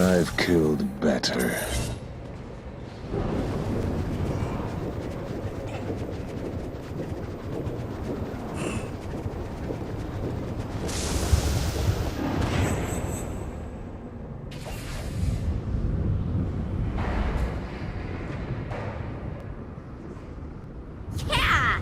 I've killed better. Yeah!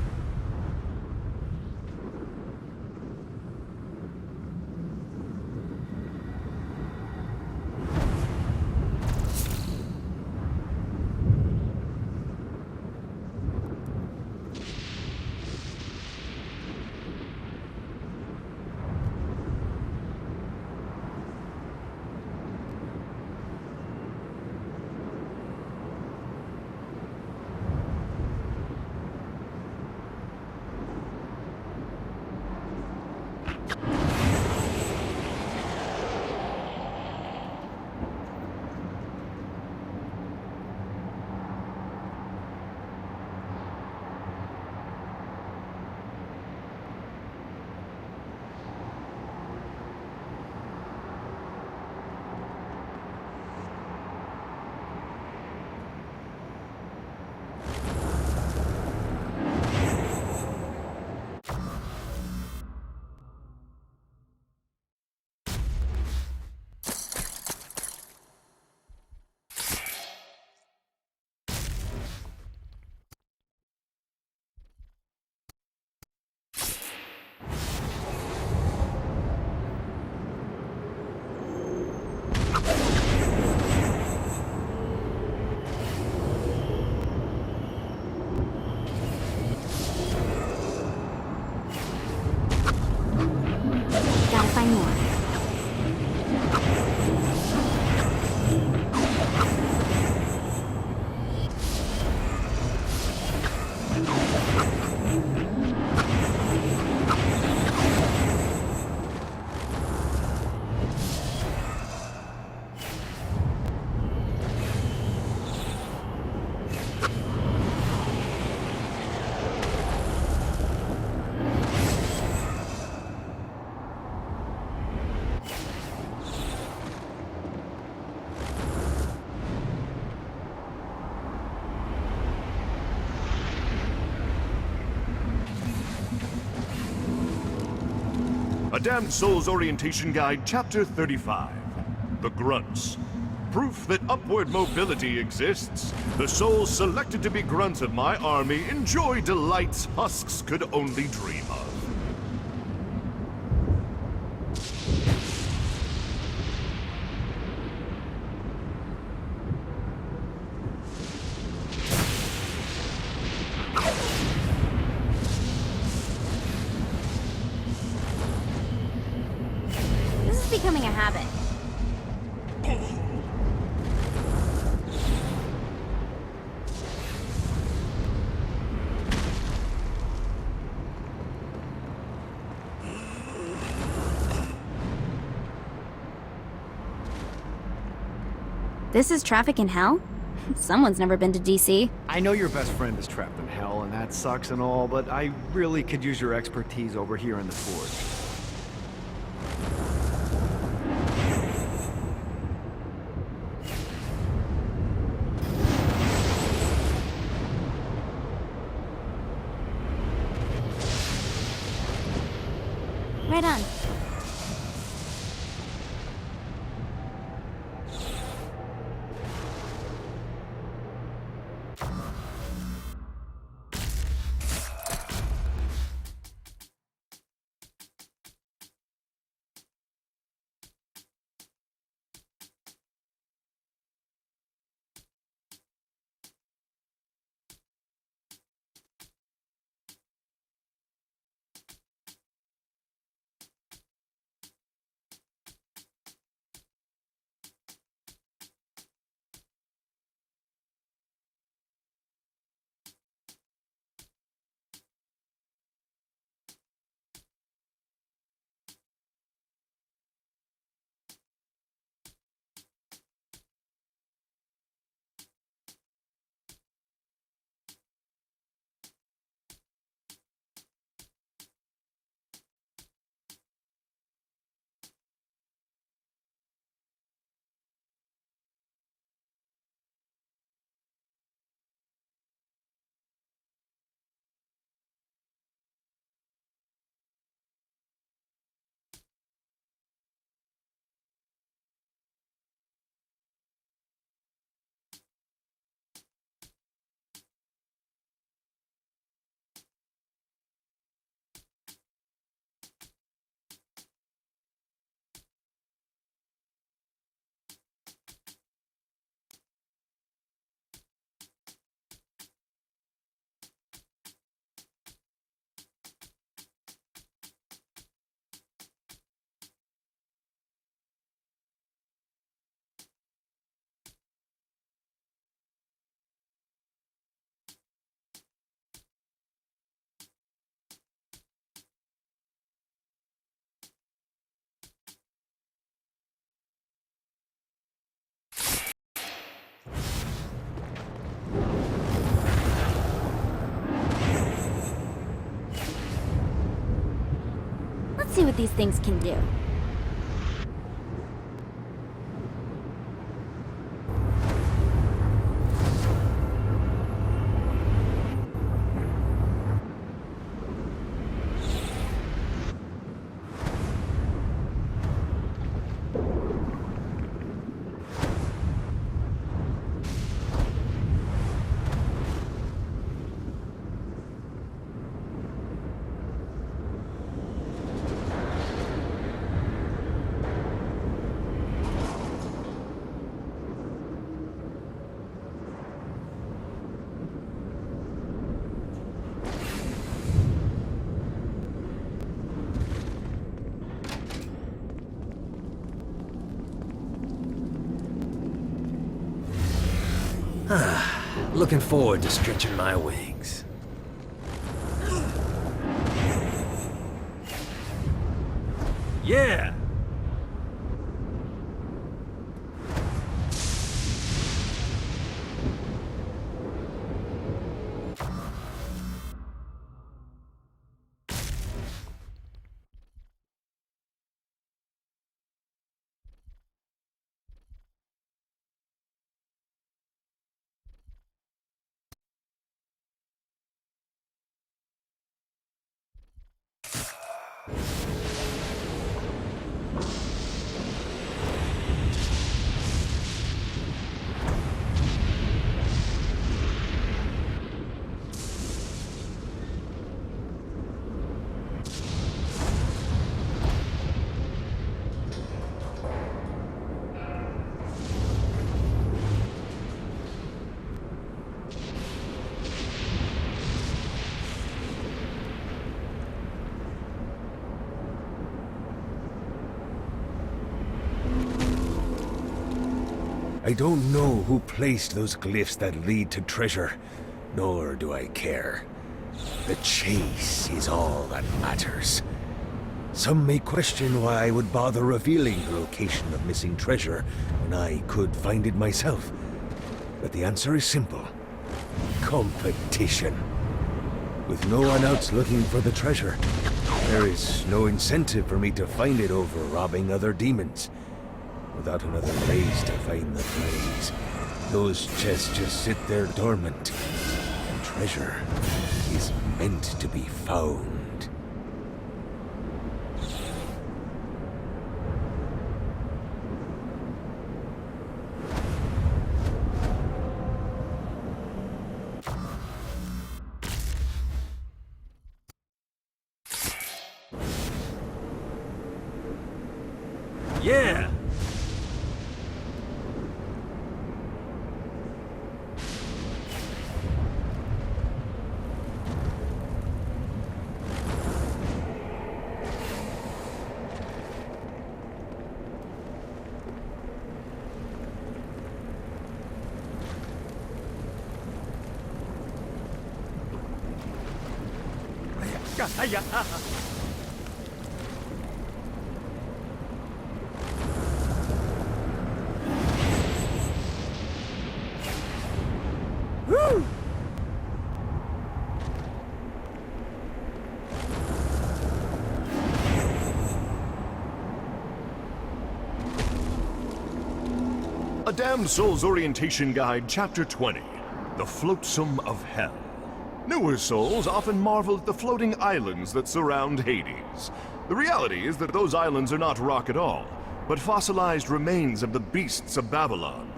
Gotta find more. A Damned Souls Orientation Guide, Chapter 35. The Grunts. Proof that upward mobility exists. The souls selected to be grunts of my army enjoy delights husks could only dream of. This is becoming a habit. This is traffic in hell? Someone's never been to DC. I know your best friend is trapped in hell, and that sucks and all, but I really could use your expertise over here in the Forge. Right on. see what these things can do. Looking forward to stretching my wings. Yeah! I don't know who placed those glyphs that lead to treasure, nor do I care. The chase is all that matters. Some may question why I would bother revealing the location of missing treasure when I could find it myself. But the answer is simple. Competition. With no one else looking for the treasure, there is no incentive for me to find it over robbing other demons. Without another race to find the prize, those chests just sit there dormant. And treasure is meant to be found. Yeah! A Damned Soul's Orientation Guide, Chapter 20, The Flotsam of Hell. Newer souls often marvel at the floating islands that surround Hades. The reality is that those islands are not rock at all, but fossilized remains of the beasts of Babylon.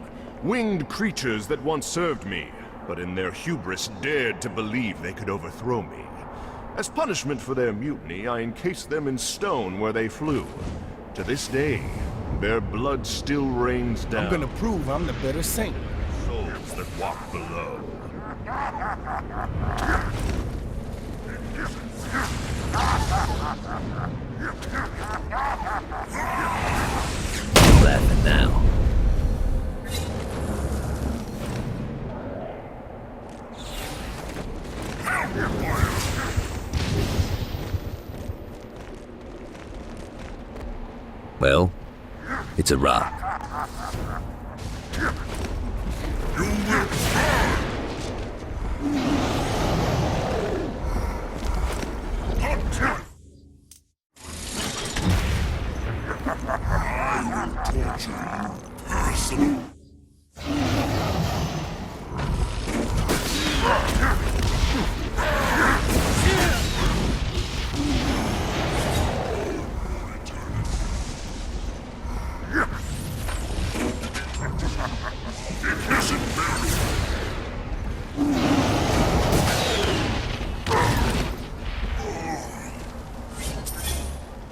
Winged creatures that once served me, but in their hubris dared to believe they could overthrow me. As punishment for their mutiny, I encased them in stone where they flew. To this day, their blood still rains down. I'm gonna prove I'm the better saint. Souls that walk below. Laughing now. Well, it's a rock.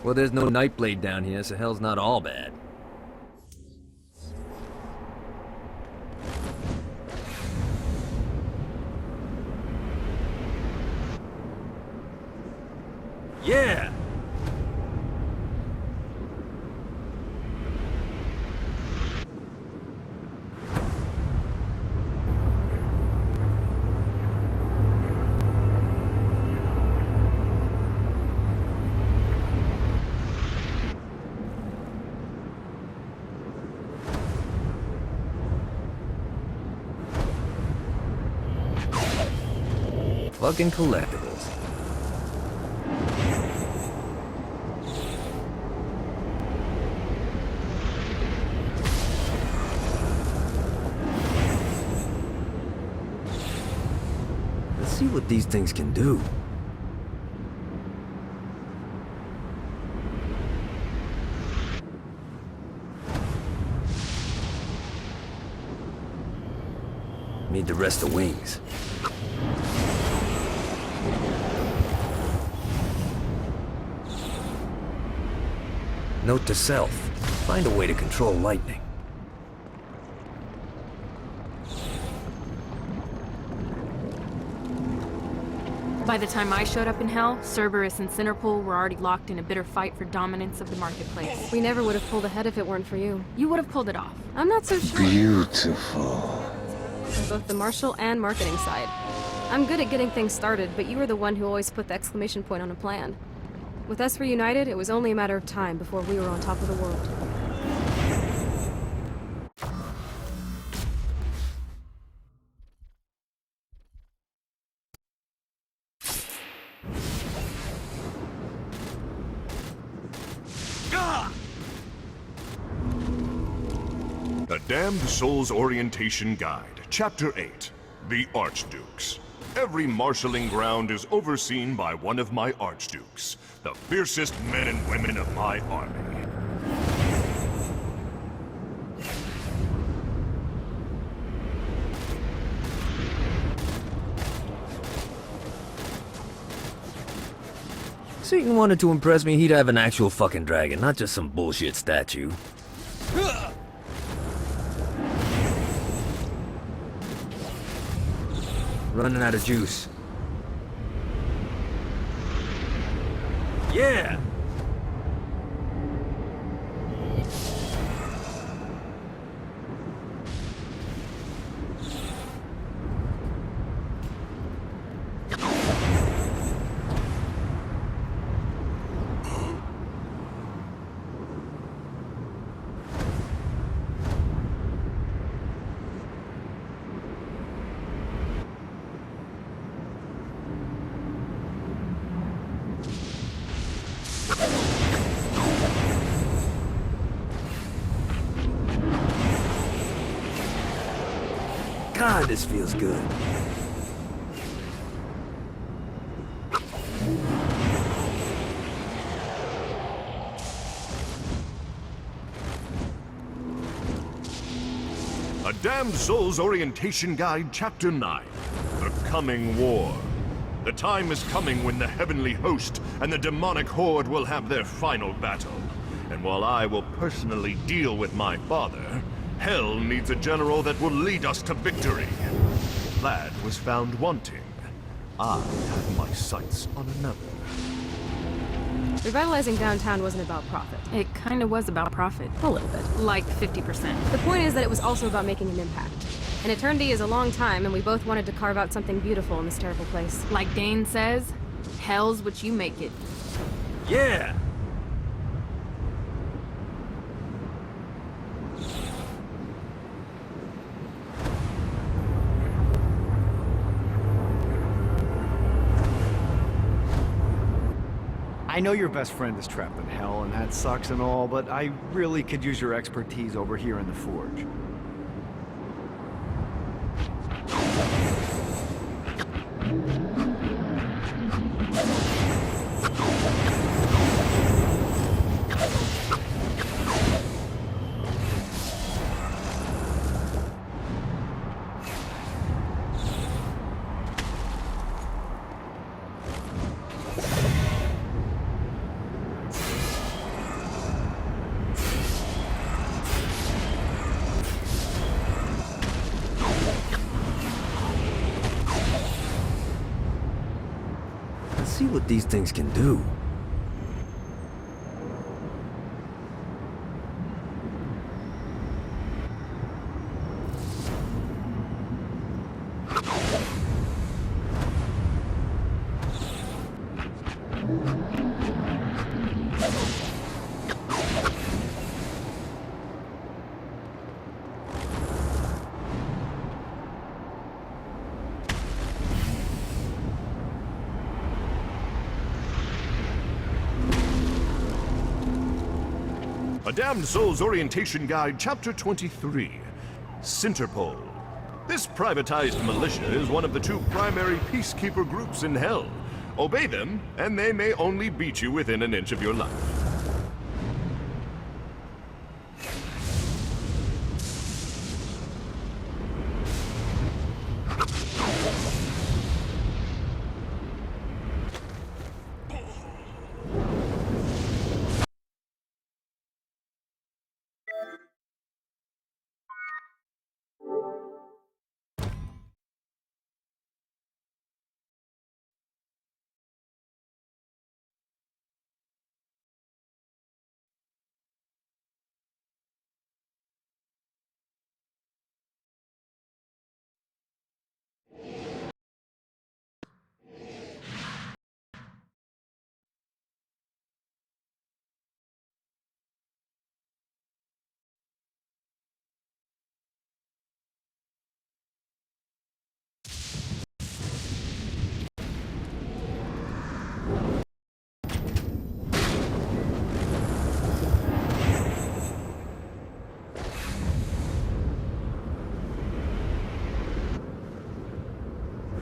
Well, there's no Nightblade down here, so hell's not all bad. Yeah! Fucking collectibles. Let's see what these things can do. Need the rest of wings. Note to self, find a way to control lightning. By the time I showed up in Hell, Cerberus and Cinderpool were already locked in a bitter fight for dominance of the marketplace. We never would have pulled ahead if it weren't for you. You would have pulled it off. I'm not so sure. Beautiful. On both the martial and marketing side. I'm good at getting things started, but you were the one who always put the exclamation point on a plan. With us reunited, it was only a matter of time before we were on top of the world. The Damned Soul's Orientation Guide, Chapter 8, The Archdukes. Every marshalling ground is overseen by one of my Archdukes, the fiercest men and women of my army. Satan wanted to impress me, he'd have an actual fucking dragon, not just some bullshit statue. Running out of juice. Yeah! God, this feels good. A Damned Soul's Orientation Guide, Chapter 9, The Coming War. The time is coming when the heavenly host and the demonic horde will have their final battle. And while I will personally deal with my father, Hell needs a general that will lead us to victory. The lad was found wanting. I have my sights on another. Revitalizing downtown wasn't about profit. It kind of was about profit. A little bit. Like 50%. The point is that it was also about making an impact. An eternity is a long time, and we both wanted to carve out something beautiful in this terrible place. Like Dane says, hell's what you make it. Yeah! I know your best friend is trapped in hell, and that sucks and all, but I really could use your expertise over here in the forge. what these things can do. A Damned Soul's Orientation Guide, Chapter 23, Sinterpol. This privatized militia is one of the two primary peacekeeper groups in Hell. Obey them, and they may only beat you within an inch of your life.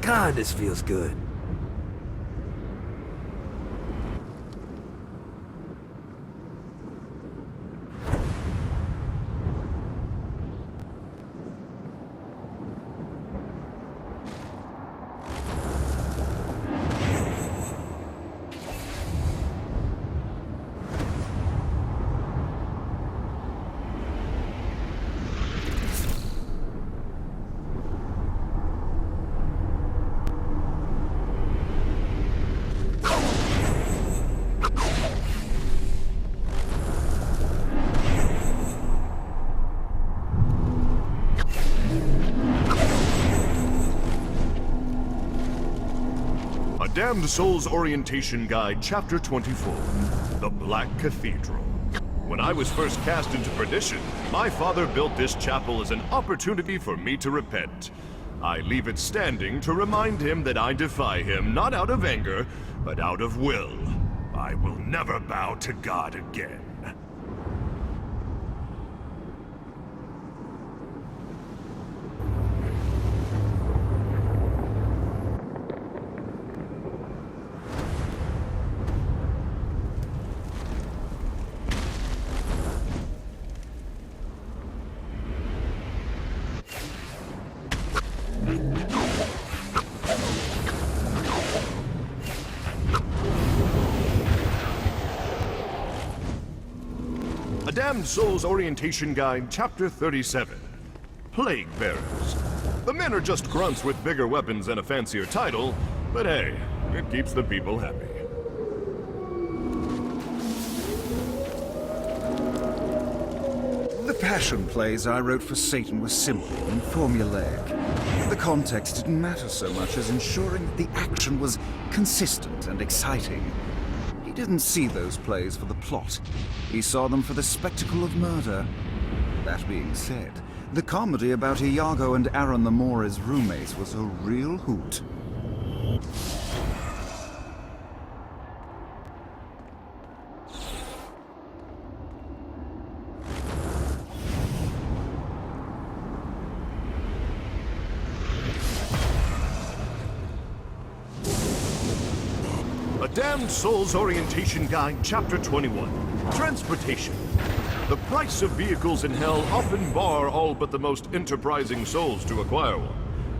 God, this feels good. Damned Soul's Orientation Guide, Chapter 24, The Black Cathedral. When I was first cast into perdition, my father built this chapel as an opportunity for me to repent. I leave it standing to remind him that I defy him not out of anger, but out of will. I will never bow to God again. A Damned Soul's Orientation Guide, Chapter 37, Plague Bearers. The men are just grunts with bigger weapons and a fancier title, but hey, it keeps the people happy. The passion plays I wrote for Satan were simple and formulaic. The context didn't matter so much as ensuring that the action was consistent and exciting. He didn't see those plays for the plot. He saw them for the spectacle of murder. That being said, the comedy about Iago and Aaron the Moor's roommates was a real hoot. A Damned Soul's Orientation Guide, Chapter 21, Transportation. The price of vehicles in Hell often bar all but the most enterprising souls to acquire one.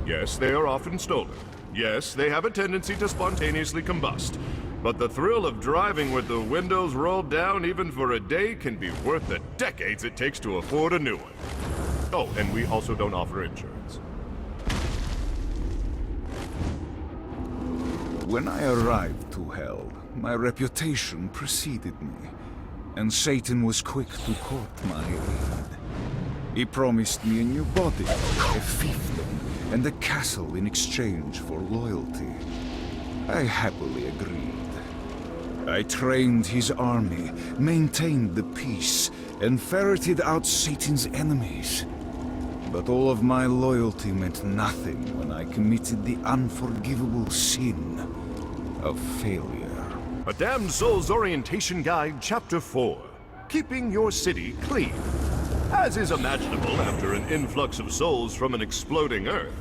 Yes, they are often stolen. Yes, they have a tendency to spontaneously combust. But the thrill of driving with the windows rolled down even for a day can be worth the decades it takes to afford a new one. Oh, and we also don't offer insurance. When I arrived to Hell, my reputation preceded me, and Satan was quick to court my aid. He promised me a new body, a fiefdom, and a castle in exchange for loyalty. I happily agreed. I trained his army, maintained the peace, and ferreted out Satan's enemies. But all of my loyalty meant nothing when I committed the unforgivable sin of failure. A Damned Soul's Orientation Guide, Chapter 4. Keeping your city clean. As is imaginable after an influx of souls from an exploding Earth,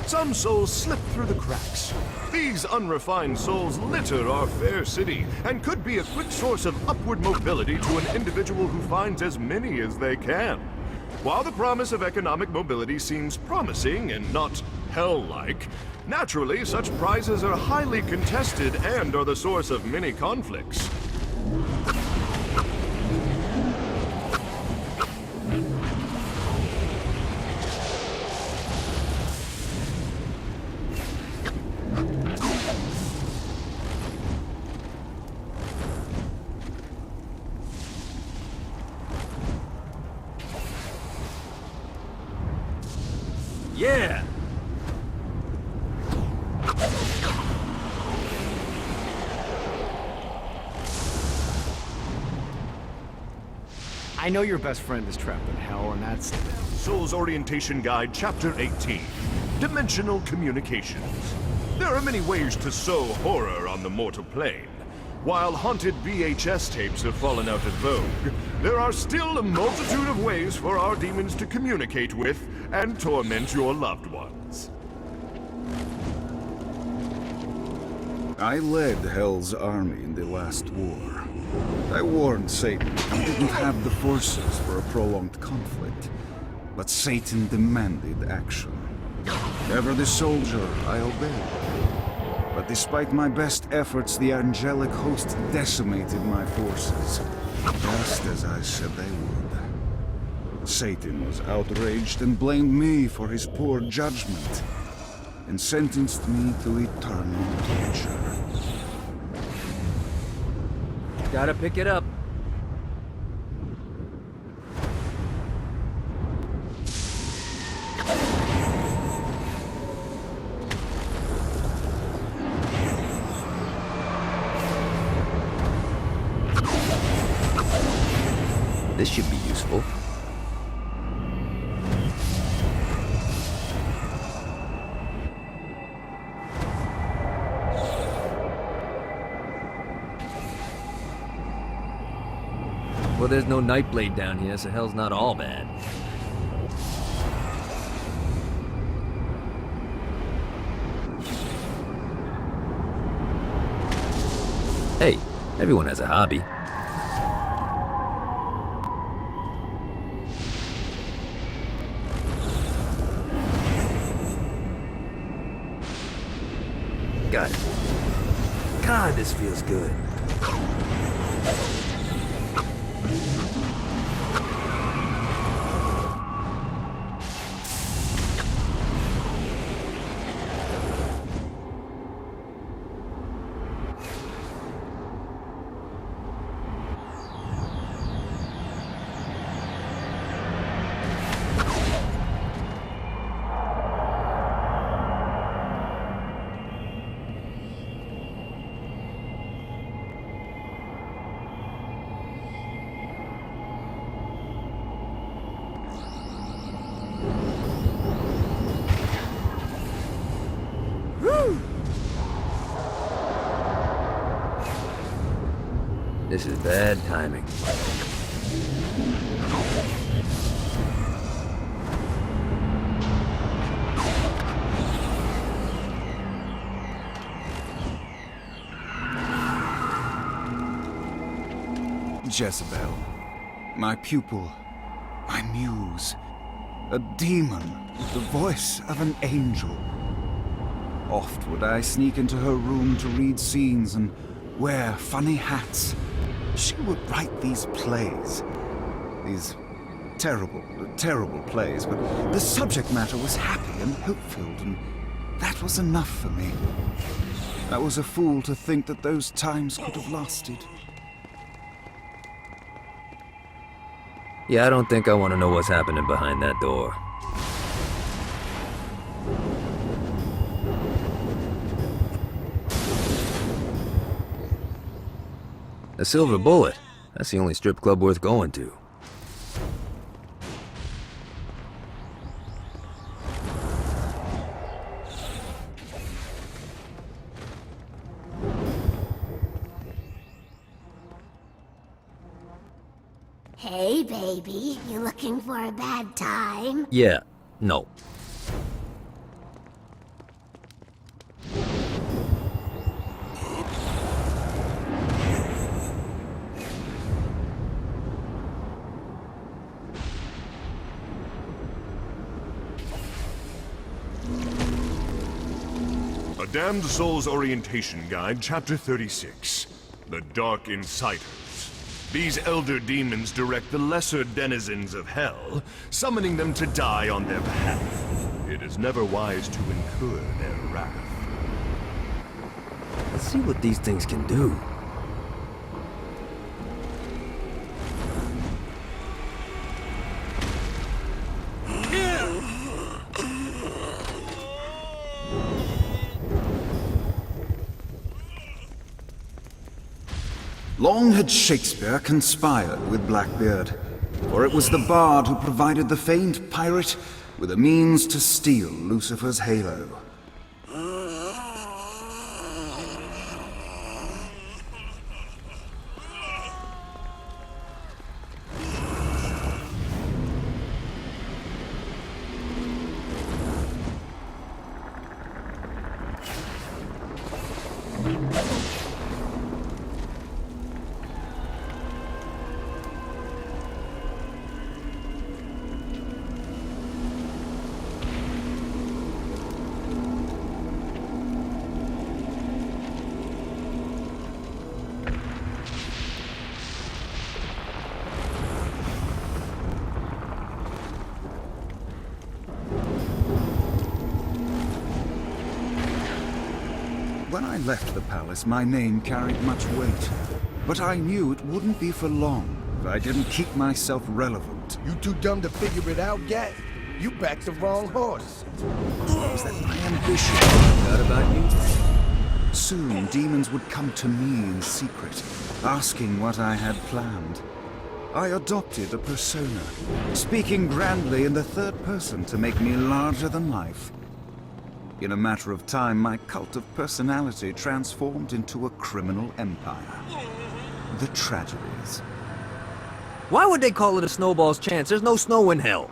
some souls slip through the cracks. These unrefined souls litter our fair city and could be a quick source of upward mobility to an individual who finds as many as they can. While the promise of economic mobility seems promising and not hell-like, naturally such prizes are highly contested and are the source of many conflicts. Yeah! I know your best friend is trapped in hell, and that's... Soul's Orientation Guide, Chapter 18. Dimensional Communications. There are many ways to sow horror on the mortal plane. While haunted VHS tapes have fallen out of vogue, there are still a multitude of ways for our demons to communicate with and torment your loved ones. I led Hell's army in the last war. I warned Satan I didn't have the forces for a prolonged conflict, but Satan demanded action. Ever the soldier, I obeyed. But despite my best efforts, the angelic host decimated my forces, just as I said they would. Satan was outraged and blamed me for his poor judgment, and sentenced me to eternal torture. Gotta pick it up. This should be useful. Well, there's no Nightblade down here, so hell's not all bad. Hey, everyone has a hobby. Got it. God, this feels good. This is bad timing. Jezebel, my pupil, my muse, a demon with the voice of an angel. Oft would I sneak into her room to read scenes and wear funny hats. She would write these plays. These terrible, terrible plays, but the subject matter was happy and hope-filled, and that was enough for me. I was a fool to think that those times could have lasted. Yeah, I don't think I want to know what's happening behind that door. A silver bullet. That's the only strip club worth going to. Hey, baby. You looking for a bad time? Yeah, no. A Damned Soul's Orientation Guide, Chapter 36. The Dark Insiders. These elder demons direct the lesser denizens of hell, summoning them to die on their behalf. It is never wise to incur their wrath. Let's see what these things can do. Long had Shakespeare conspired with Blackbeard, for it was the bard who provided the famed pirate with a means to steal Lucifer's halo. When I left the palace, my name carried much weight. But I knew it wouldn't be for long if I didn't keep myself relevant. You too dumb to figure it out, Gat? You backed the wrong horse. Was that my ambition? Forgot about you? Soon, demons would come to me in secret, asking what I had planned. I adopted a persona, speaking grandly in the third person to make me larger than life. In a matter of time, my cult of personality transformed into a criminal empire. The tragedies. Why would they call it a snowball's chance? There's no snow in hell.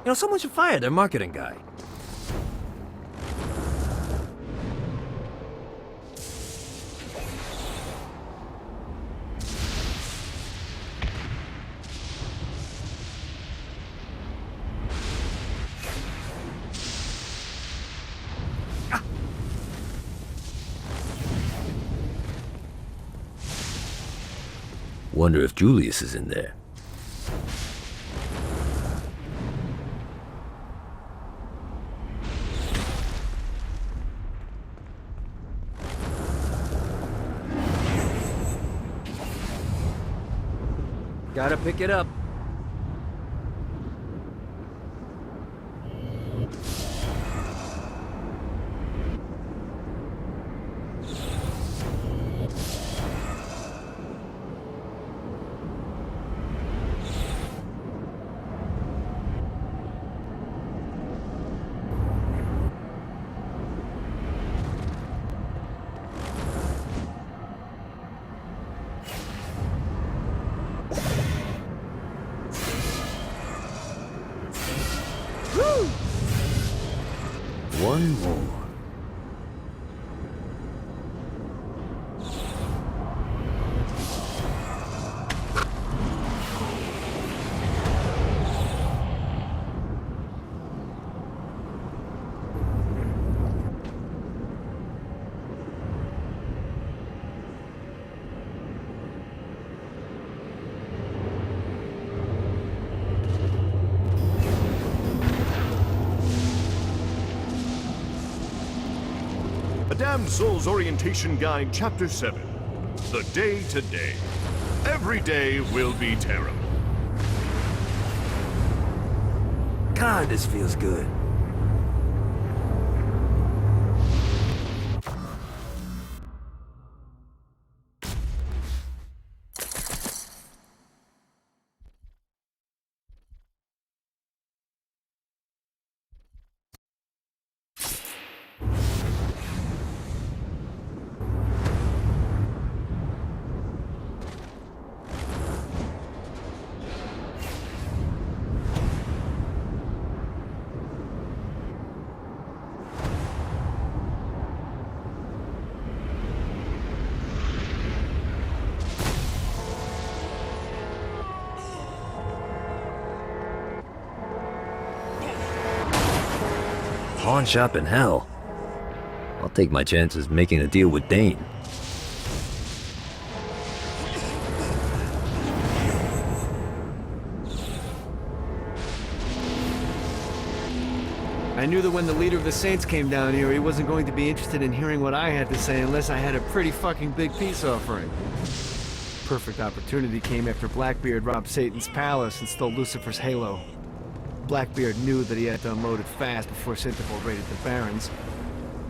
You know, someone should fire their marketing guy. Wonder if Julius is in there. Gotta pick it up. One more. Damned Souls Orientation Guide, Chapter 7. The Day to Day. Every day will be terrible. God, this feels good. Pawn shop in hell. I'll take my chances making a deal with Dane. I knew that when the leader of the Saints came down here, he wasn't going to be interested in hearing what I had to say unless I had a pretty fucking big peace offering. Perfect opportunity came after Blackbeard robbed Satan's palace and stole Lucifer's halo. Blackbeard knew that he had to unload it fast before Interpol raided the Barrens,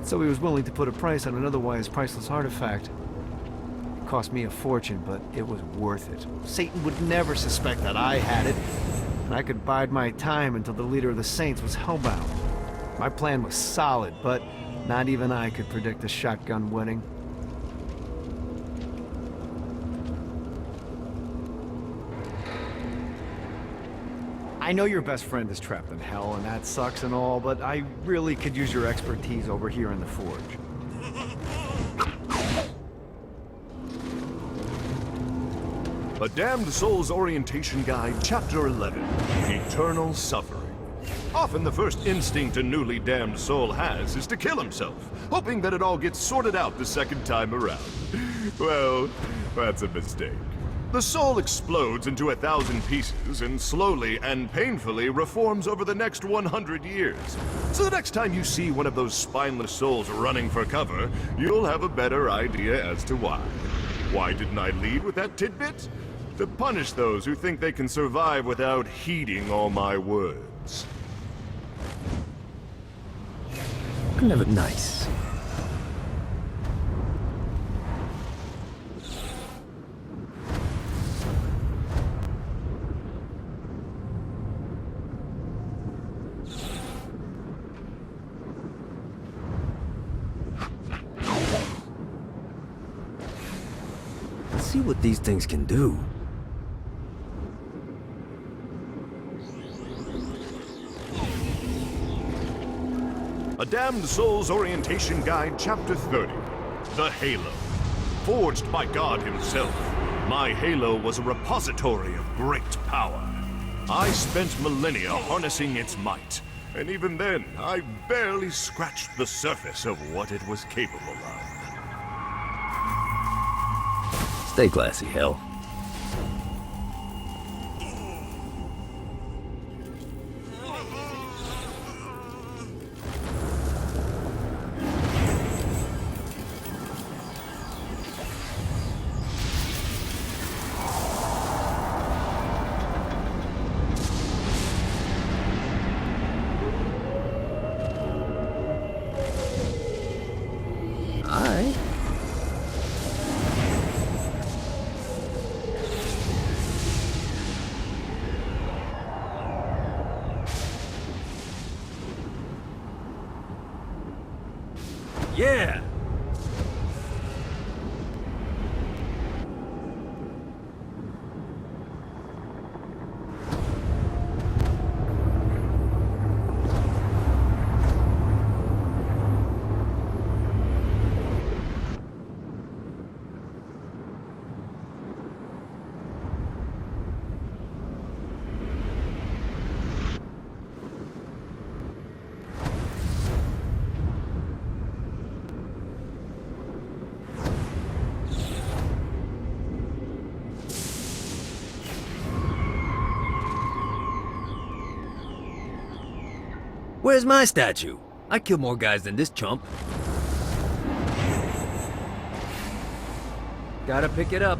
so he was willing to put a price on an otherwise priceless artifact. It cost me a fortune, but it was worth it. Satan would never suspect that I had it, and I could bide my time until the leader of the Saints was hellbound. My plan was solid, but not even I could predict a shotgun wedding. I know your best friend is trapped in hell, and that sucks and all, but I really could use your expertise over here in the Forge. A Damned Souls Orientation Guide, Chapter 11. Eternal Suffering. Often the first instinct a newly damned soul has is to kill himself, hoping that it all gets sorted out the second time around. Well, that's a mistake. The soul explodes into 1,000 pieces and slowly and painfully reforms over the next 100 years. So the next time you see one of those spineless souls running for cover, you'll have a better idea as to why. Why didn't I lead with that tidbit? To punish those who think they can survive without heeding all my words. Never nice. Let's see what these things can do. A Damned Souls Orientation Guide, Chapter 30. The Halo. Forged by God himself, my Halo was a repository of great power. I spent millennia harnessing its might, and even then, I barely scratched the surface of what it was capable of. Stay classy, Hell. Yeah! Where's my statue? I kill more guys than this chump. Gotta pick it up.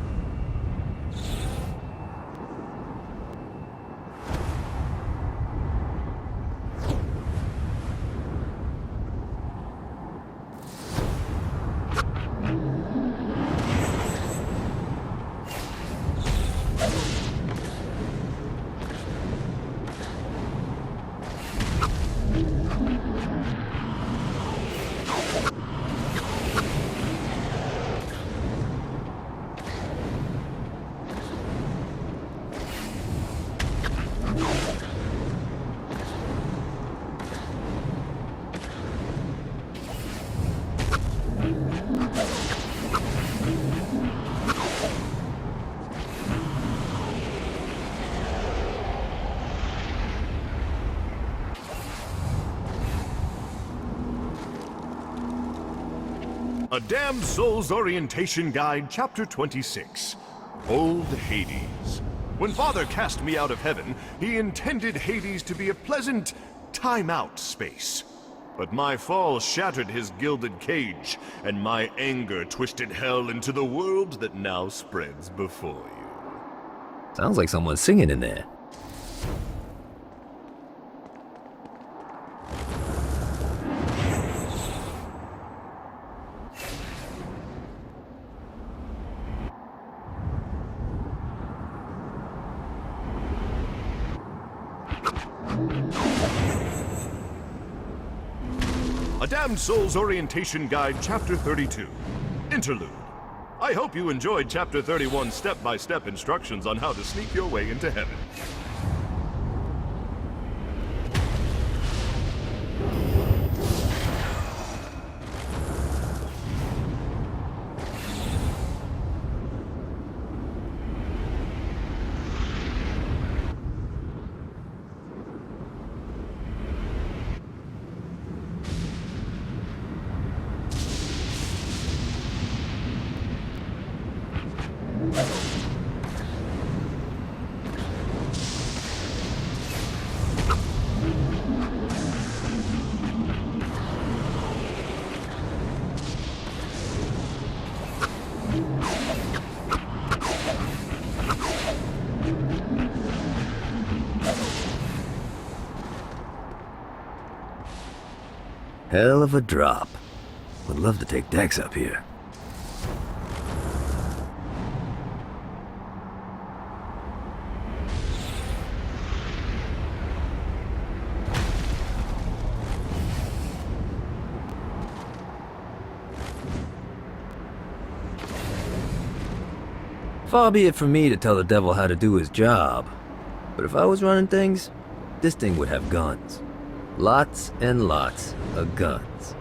A Damned Soul's Orientation Guide, Chapter 26. Old Hades. When Father cast me out of heaven, he intended Hades to be a pleasant time-out space. But my fall shattered his gilded cage, and my anger twisted hell into the world that now spreads before you. Sounds like someone's singing in there. A Damned Soul's Orientation Guide, Chapter 32. Interlude. I hope you enjoyed Chapter 31's step-by-step instructions on how to sneak your way into heaven. Hell of a drop. Would love to take Dex up here. Far be it from me to tell the devil how to do his job, but if I was running things, this thing would have guns. Lots and lots of guns.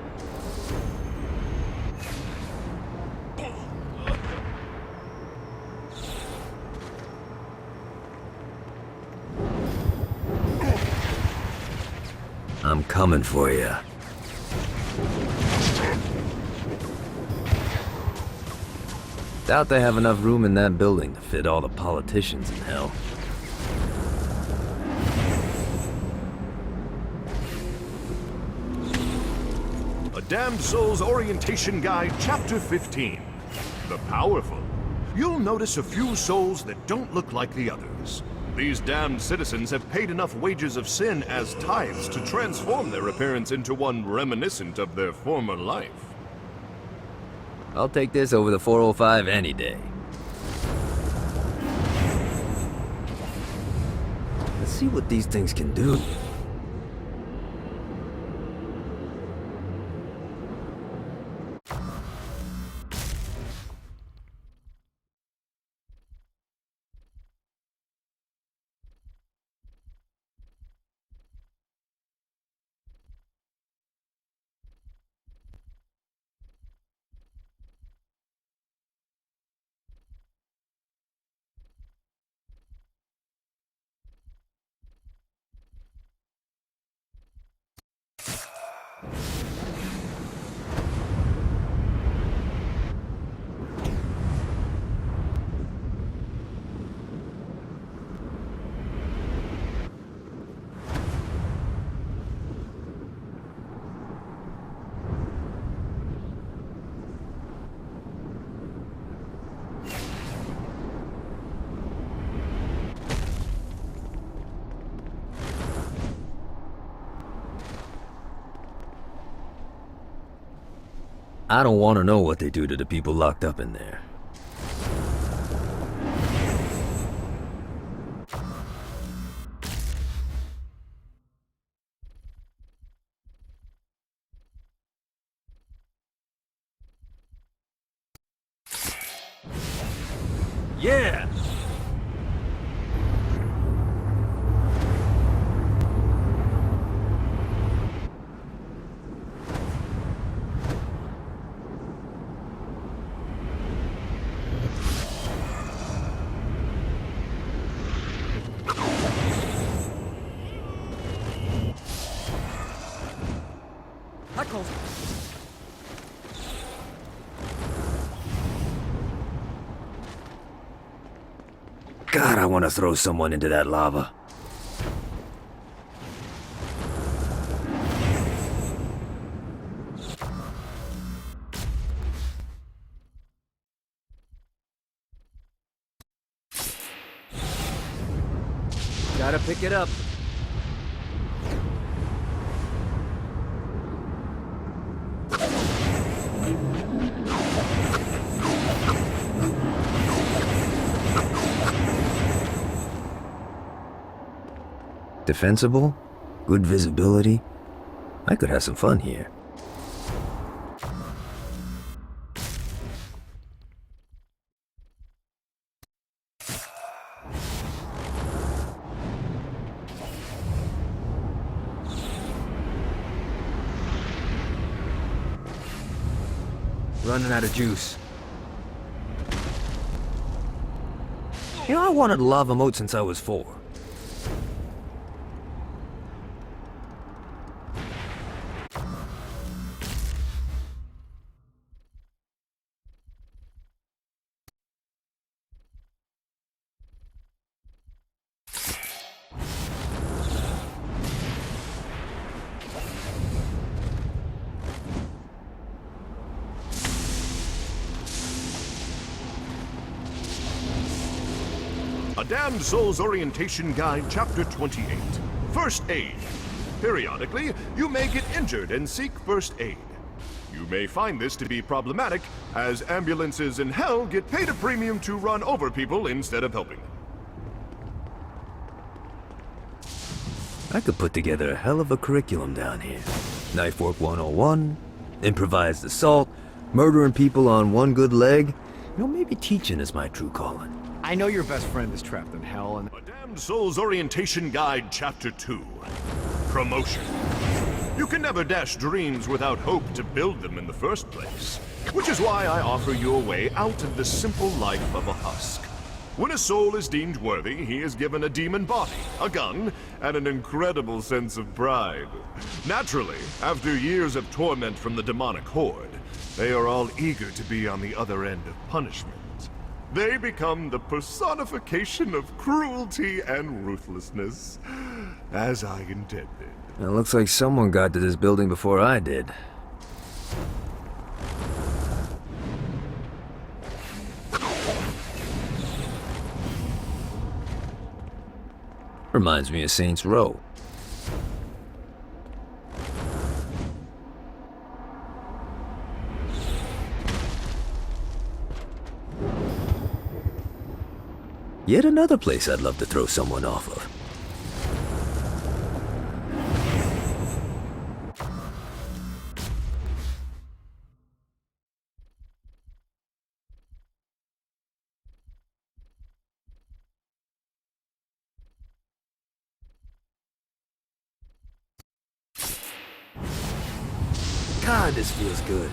I'm coming for you. Doubt they have enough room in that building to fit all the politicians in hell. A Damned Soul's Orientation Guide, Chapter 15. The Powerful. You'll notice a few souls that don't look like the others. These damned citizens have paid enough wages of sin as tithes to transform their appearance into one reminiscent of their former life. I'll take this over the 405 any day. Let's see what these things can do. I don't want to know what they do to the people locked up in there. Yeah! God, I want to throw someone into that lava. Gotta pick it up. Defensible? Good visibility? I could have some fun here. Running out of juice. You know, I wanted a lava moat since I was 4. A Damned Soul's Orientation Guide, Chapter 28. First Aid. Periodically, you may get injured and seek first aid. You may find this to be problematic, as ambulances in hell get paid a premium to run over people instead of helping them. I could put together a hell of a curriculum down here. Knife Work 101, improvised assault, murdering people on one good leg. You know, maybe teaching is my true calling. I know your best friend is trapped in hell, and A Damned Soul's Orientation Guide, Chapter 2. Promotion. You can never dash dreams without hope to build them in the first place. Which is why I offer you a way out of the simple life of a husk. When a soul is deemed worthy, he is given a demon body, a gun, and an incredible sense of pride. Naturally, after years of torment from the demonic horde, they are all eager to be on the other end of punishment. They become the personification of cruelty and ruthlessness, as I intended. It looks like someone got to this building before I did. Reminds me of Saints Row. Yet another place I'd love to throw someone off of. God, this feels good.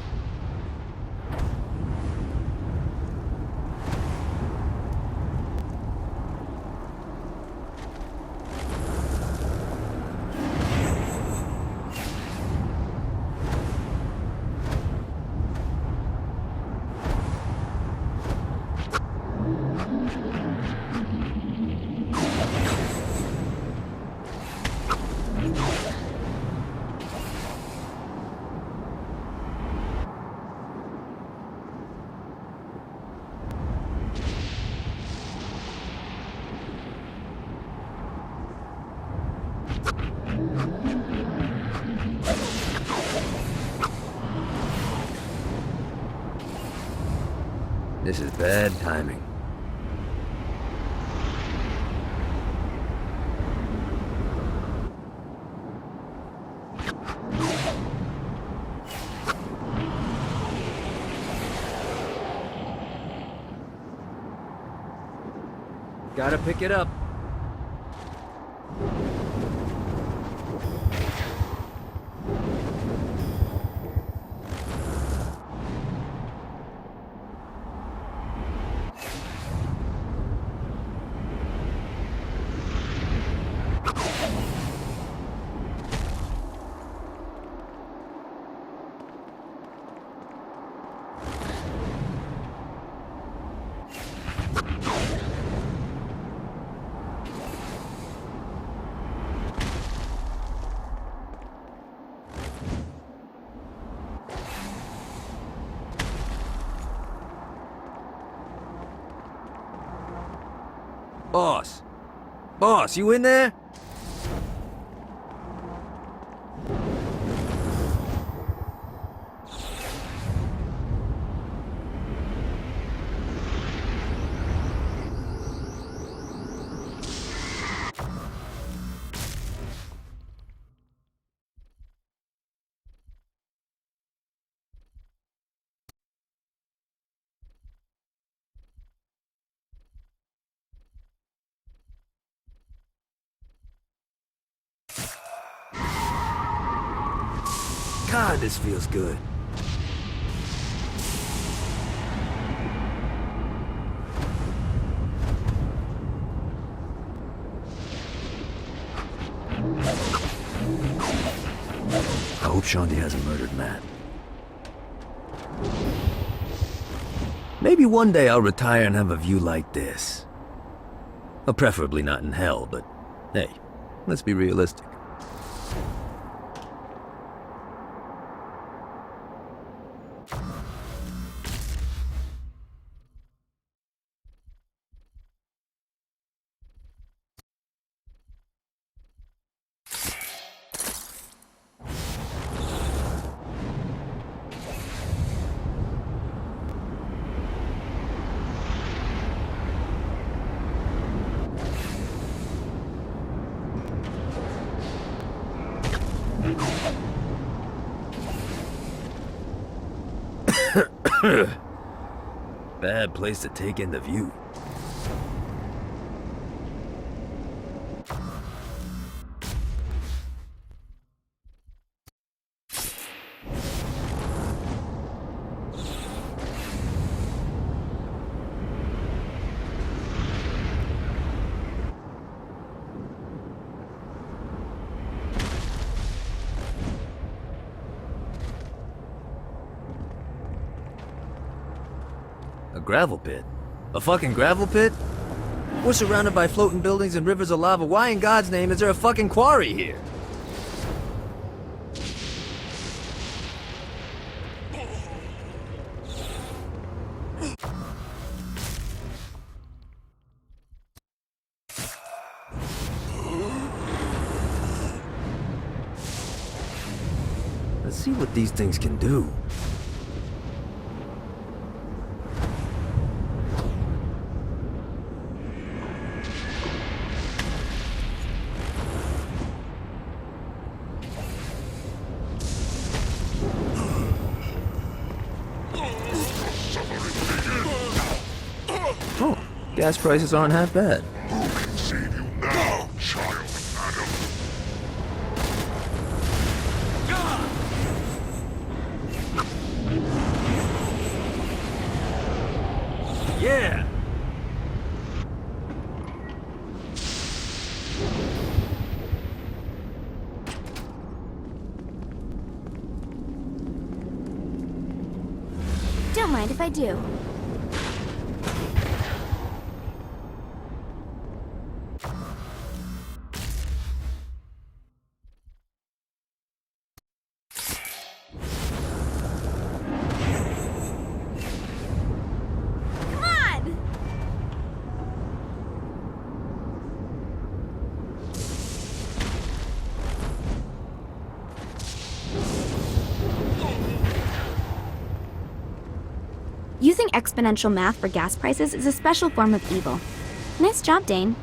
This is bad timing. Gotta pick it up. Boss! Boss, you in there? God, this feels good. I hope Shanti hasn't murdered Matt. Maybe one day I'll retire and have a view like this. Well, preferably not in hell, but hey, let's be realistic. Bad place to take in the view. A gravel pit? A fucking gravel pit? We're surrounded by floating buildings and rivers of lava. Why in God's name is there a fucking quarry here? Let's see what these things can do. Oh, gas prices aren't half bad. Who can save you now, child Adam? Yeah! Don't mind if I do. Come on! You think exponential math for gas prices is a special form of evil. Nice job, Dane.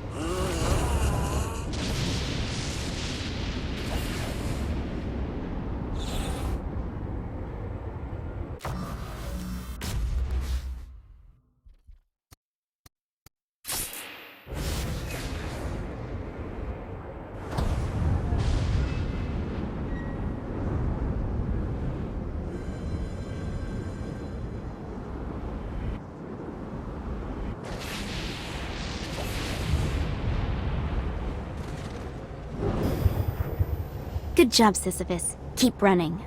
Good job, Sisyphus. Keep running.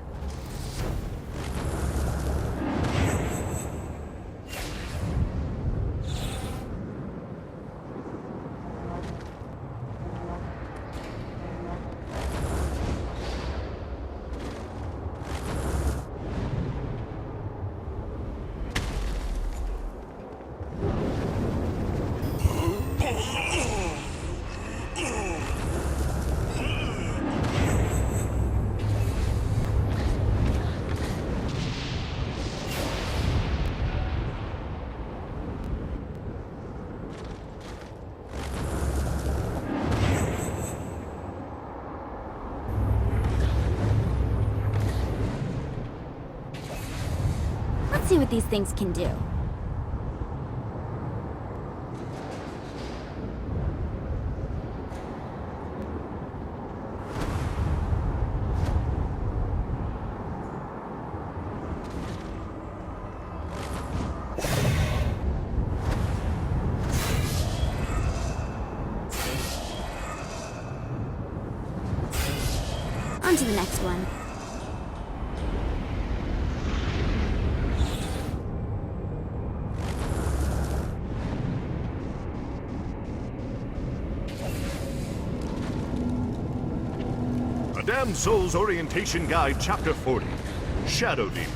Let's see what these things can do. On to the next one. A Damned Soul's Orientation Guide, Chapter 40. Shadow Demons.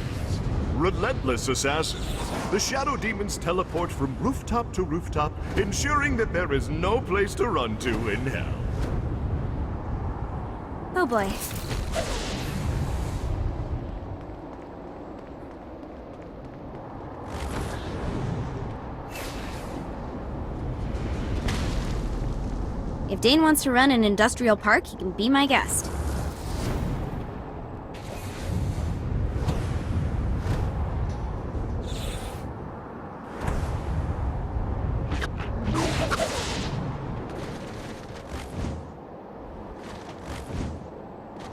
Relentless assassins. The Shadow Demons teleport from rooftop to rooftop, ensuring that there is no place to run to in hell. Oh boy. If Dane wants to run an industrial park, he can be my guest.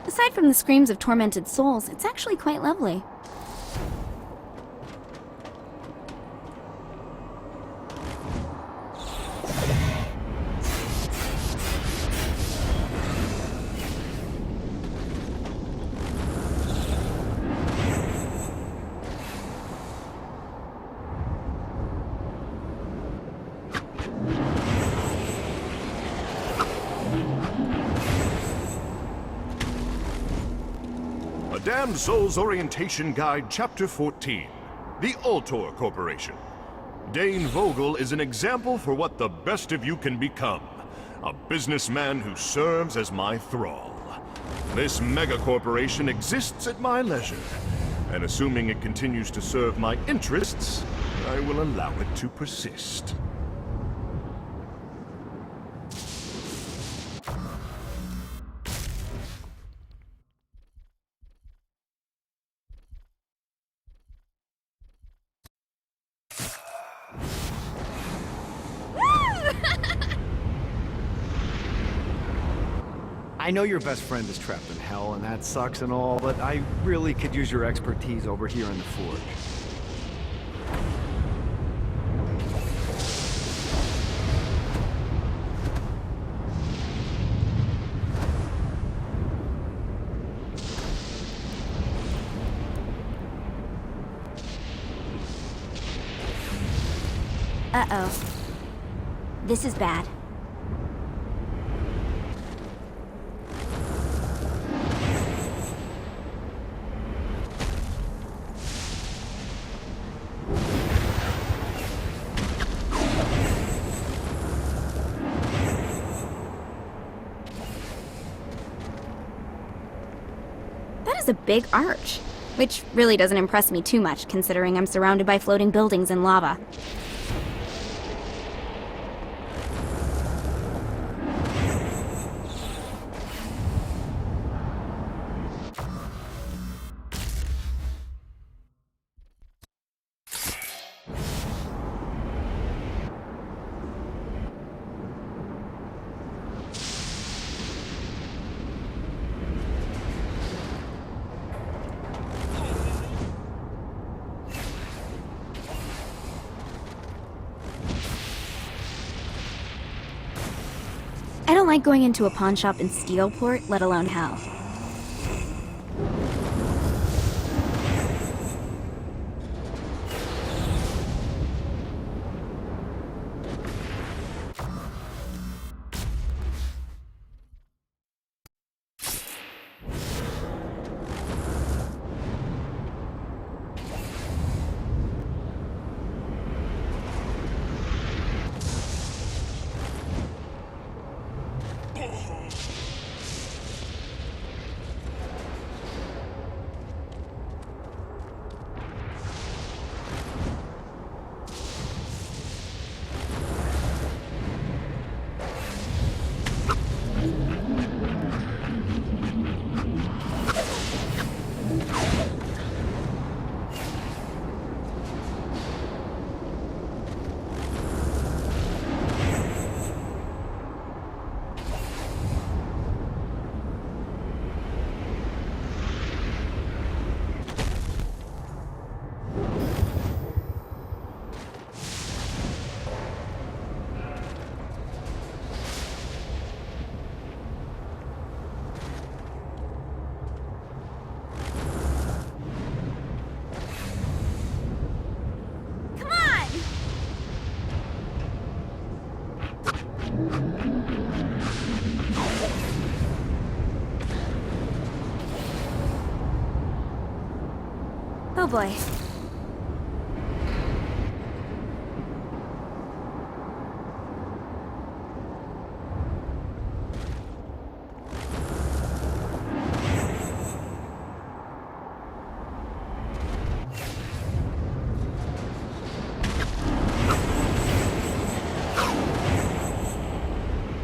Aside from the screams of tormented souls, it's actually quite lovely. A Damned Soul's Orientation Guide, Chapter 14. The Ultor Corporation. Dane Vogel is an example for what the best of you can become. A businessman who serves as my thrall. This mega-corporation exists at my leisure, and assuming it continues to serve my interests, I will allow it to persist. I know your best friend is trapped in hell, and that sucks and all, but I really could use your expertise over here in the forge. Uh-oh. This is bad. That is a big arch. Which really doesn't impress me too much, considering I'm surrounded by floating buildings and lava. I don't like going into a pawn shop in Steelport, let alone Hell. Oh boy.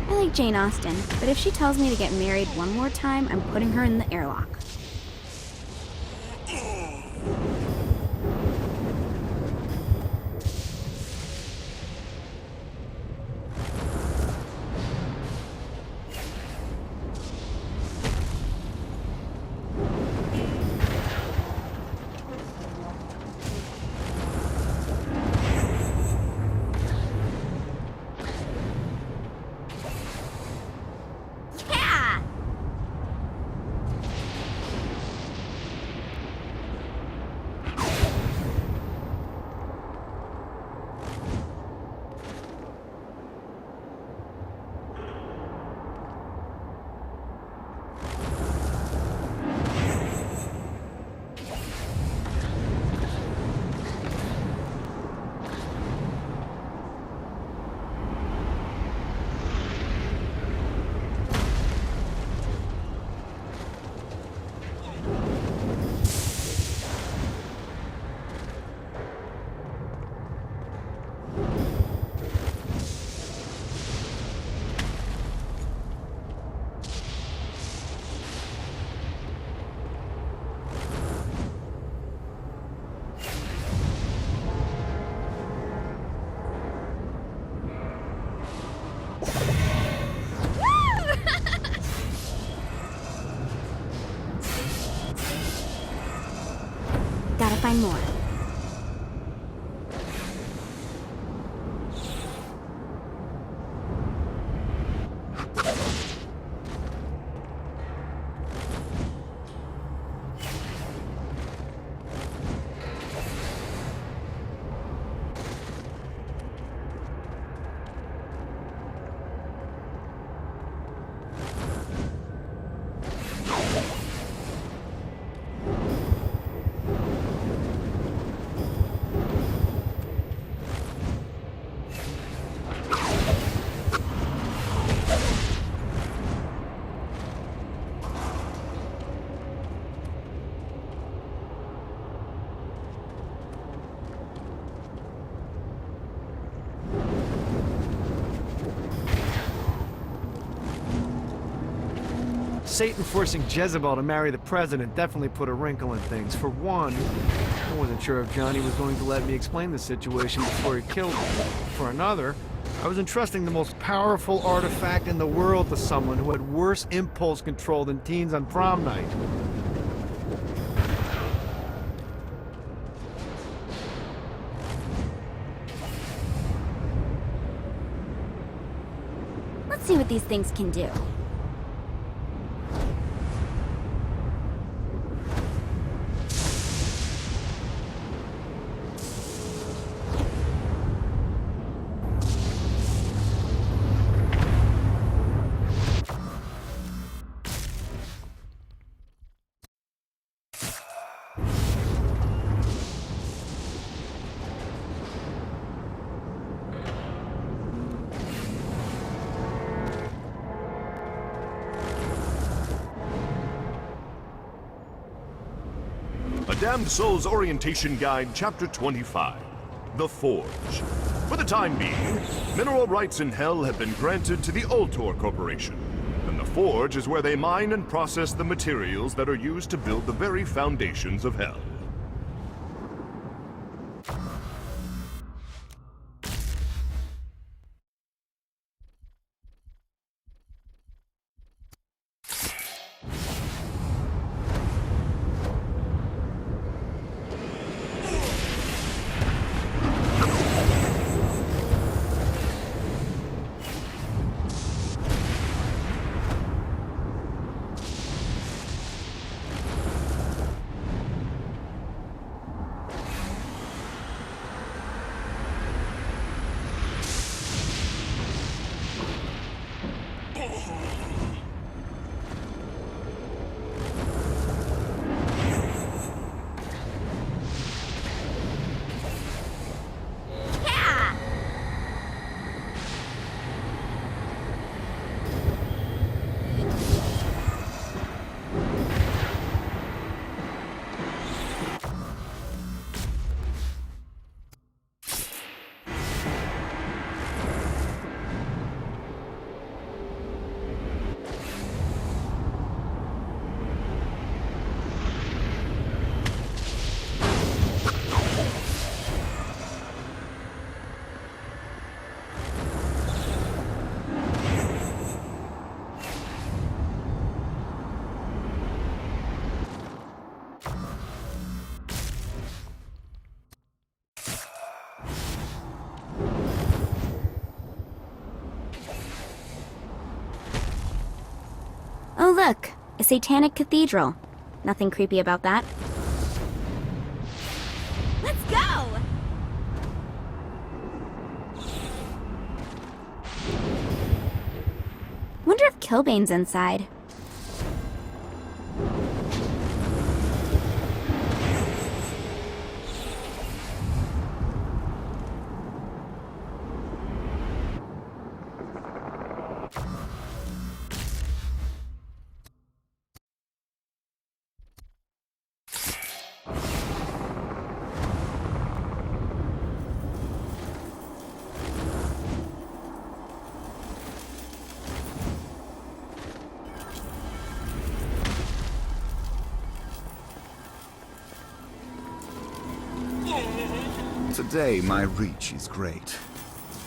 I like Jane Austen, but if she tells me to get married one more time, I'm putting her in the airlock. Yeah! Gotta find more. Satan forcing Jezebel to marry the president definitely put a wrinkle in things. For one, I wasn't sure if Johnny was going to let me explain the situation before he killed me. For another, I was entrusting the most powerful artifact in the world to someone who had worse impulse control than teens on prom night. Let's see what these things can do. A Damned Soul's Orientation Guide, Chapter 25. The Forge. For the time being, mineral rights in Hell have been granted to the Ultor Corporation, and the Forge is where they mine and process the materials that are used to build the very foundations of Hell. Oh look, a satanic cathedral. Nothing creepy about that. Let's go! Wonder if Kilbane's inside. Today, my reach is great.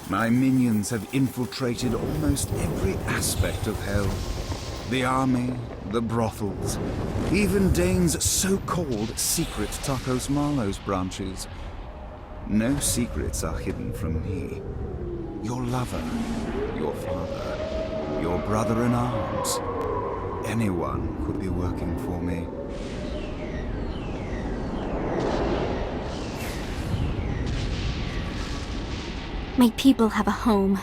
My minions have infiltrated almost every aspect of Hell. The army, the brothels, even Dane's so-called secret Tacos Marlowe's branches. No secrets are hidden from me. Your lover, your father, your brother-in-arms. Anyone could be working for me. Make people have a home.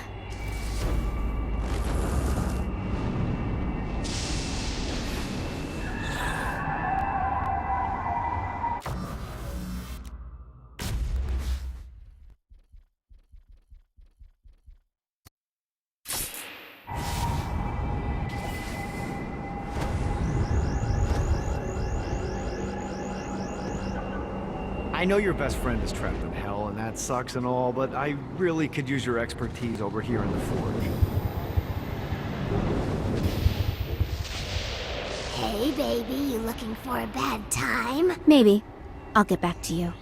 I know your best friend is trapped in Hell, and that sucks and all, but I really could use your expertise over here in the Forge. baby, you looking for a bad time? Maybe. I'll get back to you.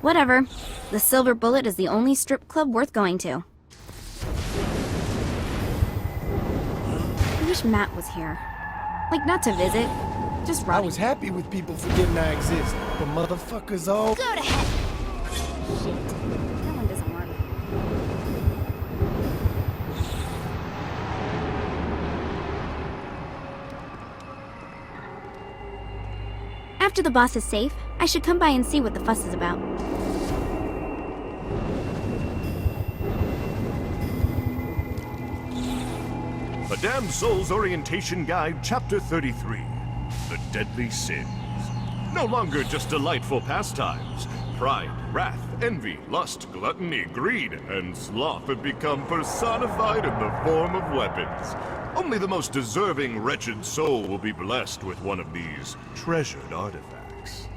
Whatever. The Silver Bullet is the only strip club worth going to. I wish Matt was here. Like, not to visit, just I rotting. was happy with people forgetting I exist, but motherfuckers all... Go to heck! Shit. That one doesn't work. After the boss is safe, I should come by and see what the fuss is about. A Damned Soul's Orientation Guide, Chapter 33. The Deadly Sins. No longer just delightful pastimes. Pride, wrath, envy, lust, gluttony, greed, and sloth have become personified in the form of weapons. Only the most deserving wretched soul will be blessed with one of these treasured artifacts.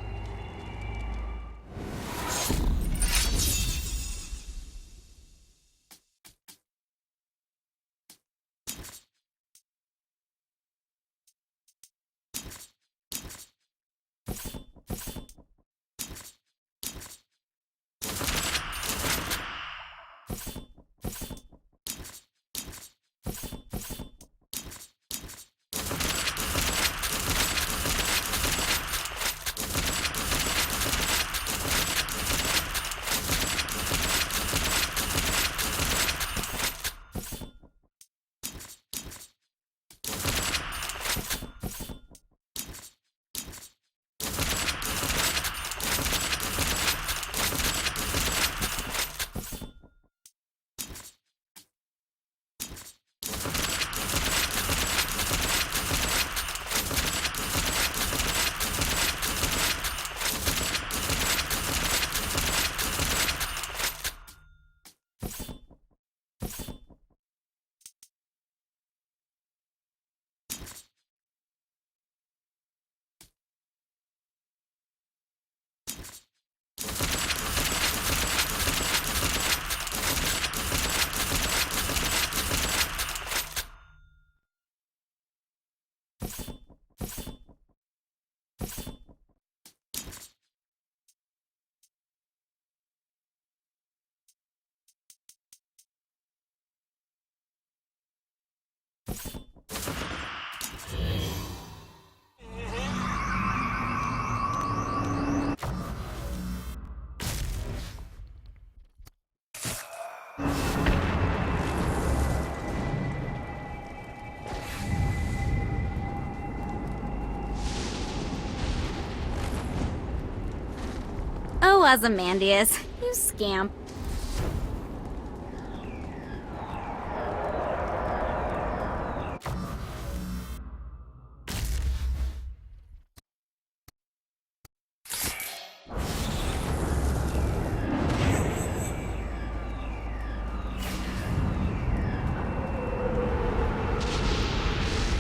Oh, Ozymandias, you scamp.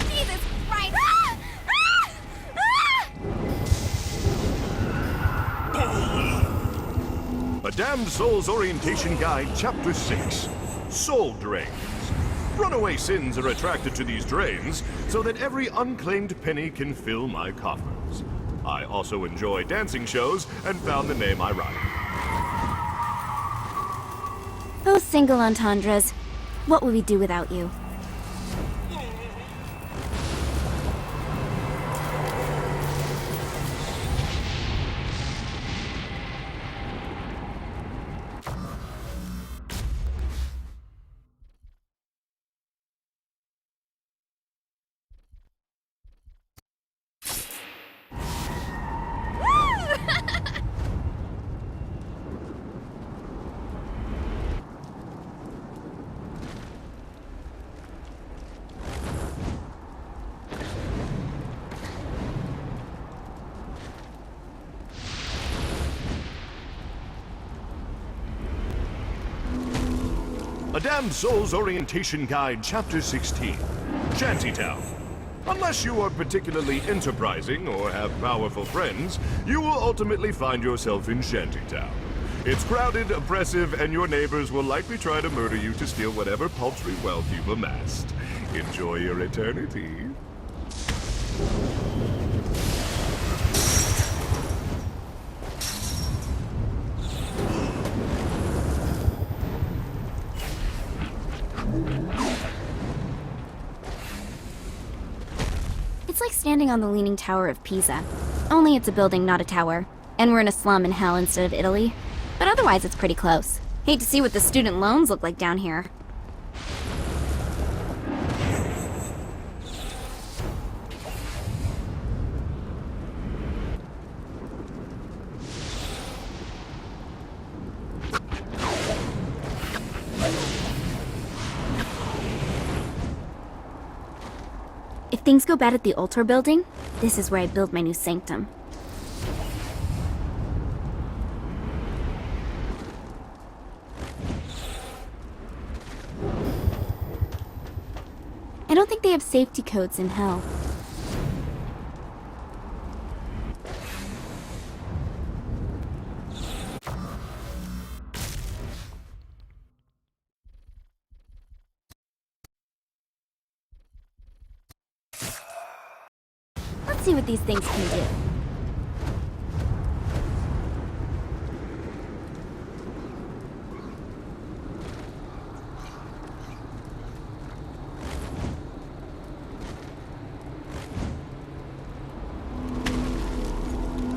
Jesus Christ! Ah! Ah! Ah! A Damned Soul's Orientation Guide, Chapter 6. Soul Drains. Runaway sins are attracted to these drains so that every unclaimed penny can fill my coffers. I also enjoy dancing shows and found the name ironic. Oh, single entendres. What would we do without you? A Damned Soul's Orientation Guide, Chapter 16. Shantytown. Unless you are particularly enterprising or have powerful friends, you will ultimately find yourself in Shantytown. It's crowded, oppressive, and your neighbors will likely try to murder you to steal whatever paltry wealth you've amassed. Enjoy your eternity. It's like standing on the Leaning Tower of Pisa. Only it's a building, not a tower. And we're in a slum in hell instead of Italy. But otherwise, it's pretty close. Hate to see what the student loans look like down here. If things go bad at the altar building, this is where I build my new sanctum. I don't think they have safety codes in hell. Let's see what these things can do.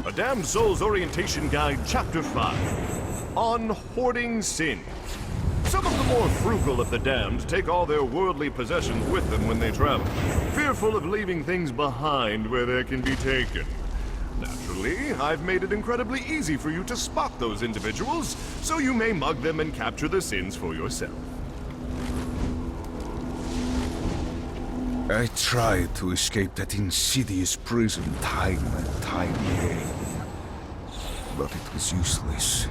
A Damned Soul's Orientation Guide, Chapter 5. On Hoarding Sin. Some of the more frugal of the damned take all their worldly possessions with them when they travel, fearful of leaving things behind where they can be taken. Naturally, I've made it incredibly easy for you to spot those individuals, so you may mug them and capture the sins for yourself. I tried to escape that insidious prison time and time again, but it was useless.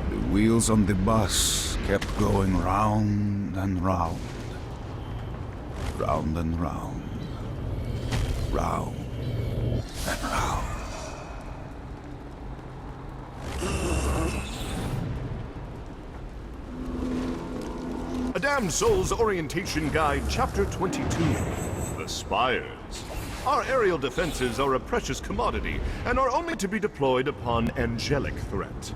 The wheels on the bus kept going round and round. Round and round. Round and round. A Damned Soul's Orientation Guide, Chapter 22. The Spires. Our aerial defenses are a precious commodity and are only to be deployed upon angelic threat.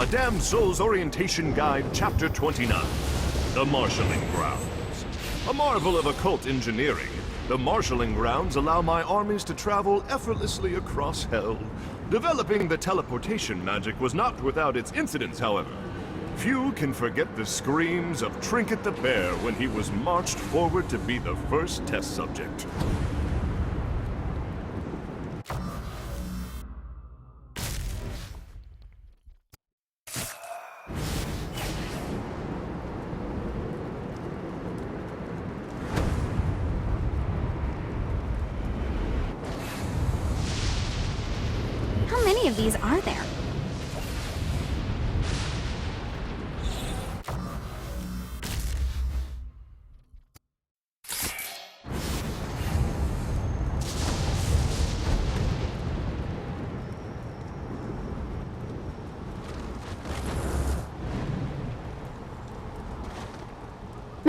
A Damned Soul's Orientation Guide, Chapter 29. The Marshalling Grounds. A marvel of occult engineering, the marshalling grounds allow my armies to travel effortlessly across hell. Developing the teleportation magic was not without its incidents, however. Few can forget the screams of Trinket the Bear when he was marched forward to be the first test subject. How many of these are there?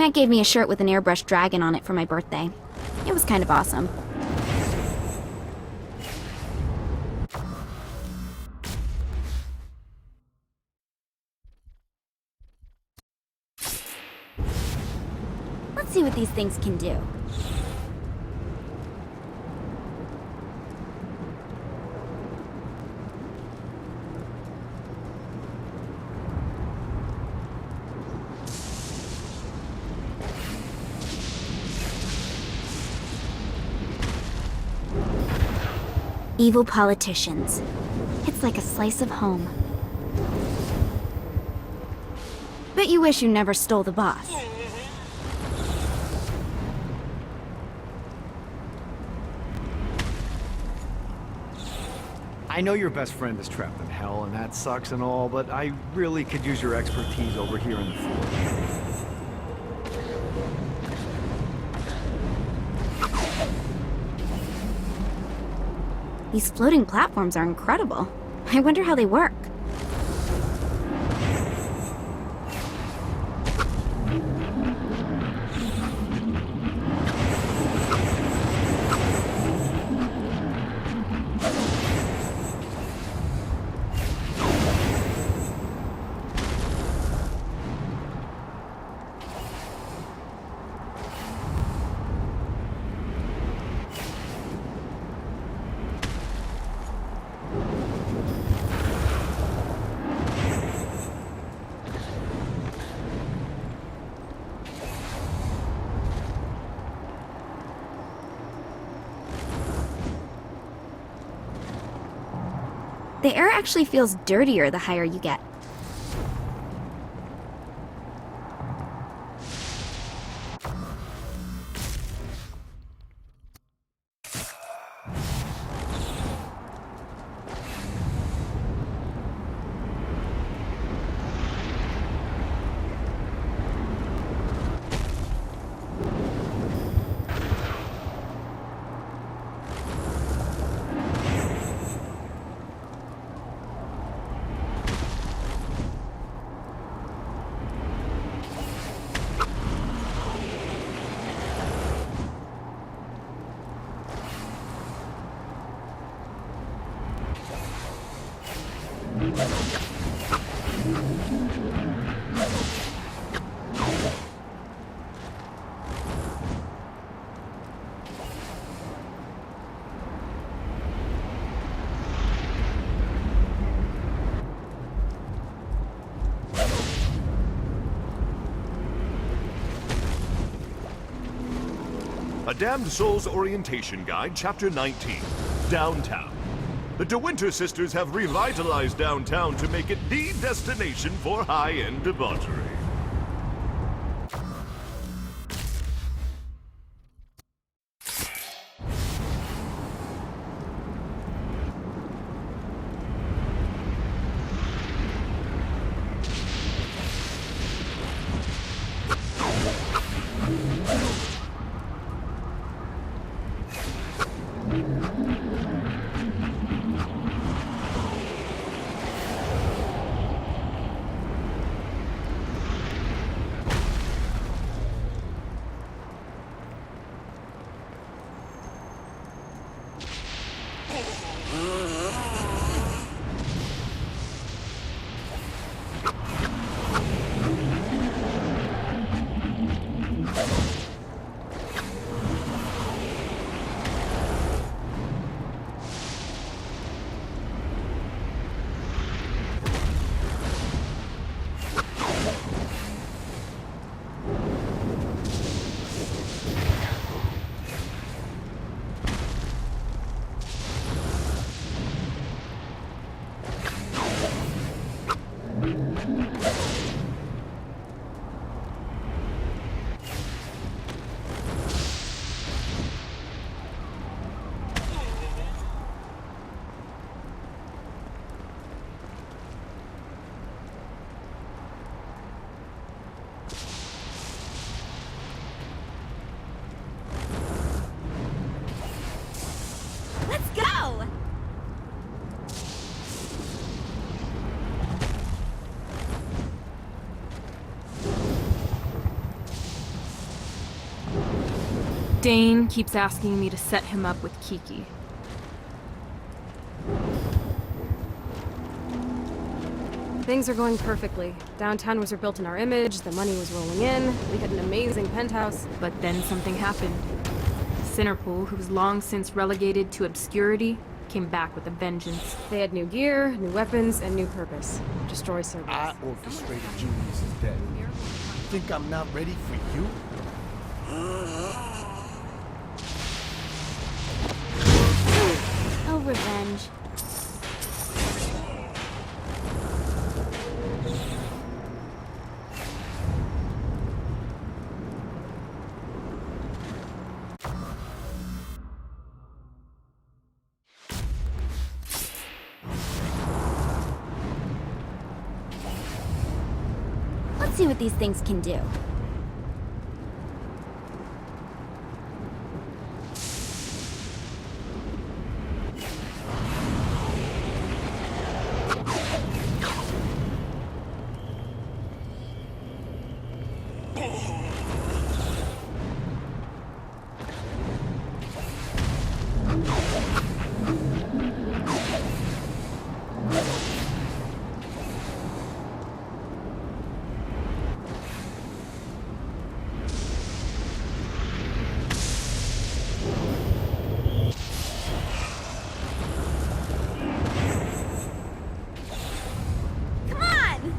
Matt gave me a shirt with an airbrushed dragon on it for my birthday. It was kind of awesome. Let's see what these things can do. Evil politicians. It's like a slice of home. Bet you wish you never stole the boss. I know your best friend is trapped in hell, and that sucks and all, but I really could use your expertise over here in the forge. These floating platforms are incredible. I wonder how they work. The air actually feels dirtier the higher you get. A Damned Souls Orientation Guide, Chapter 19, Downtown. The De Winter sisters have revitalized downtown to make it the destination for high-end debauchery. Dane keeps asking me to set him up with Kiki. Things are going perfectly. Downtown was rebuilt in our image, the money was rolling in, we had an amazing penthouse. But then something happened. Centerpool, who was long since relegated to obscurity, came back with a vengeance. They had new gear, new weapons, and new purpose. Destroy Cerberus. I orchestrated Julius's death. Think I'm not ready for you? Oh, revenge. Let's see what these things can do. Come on!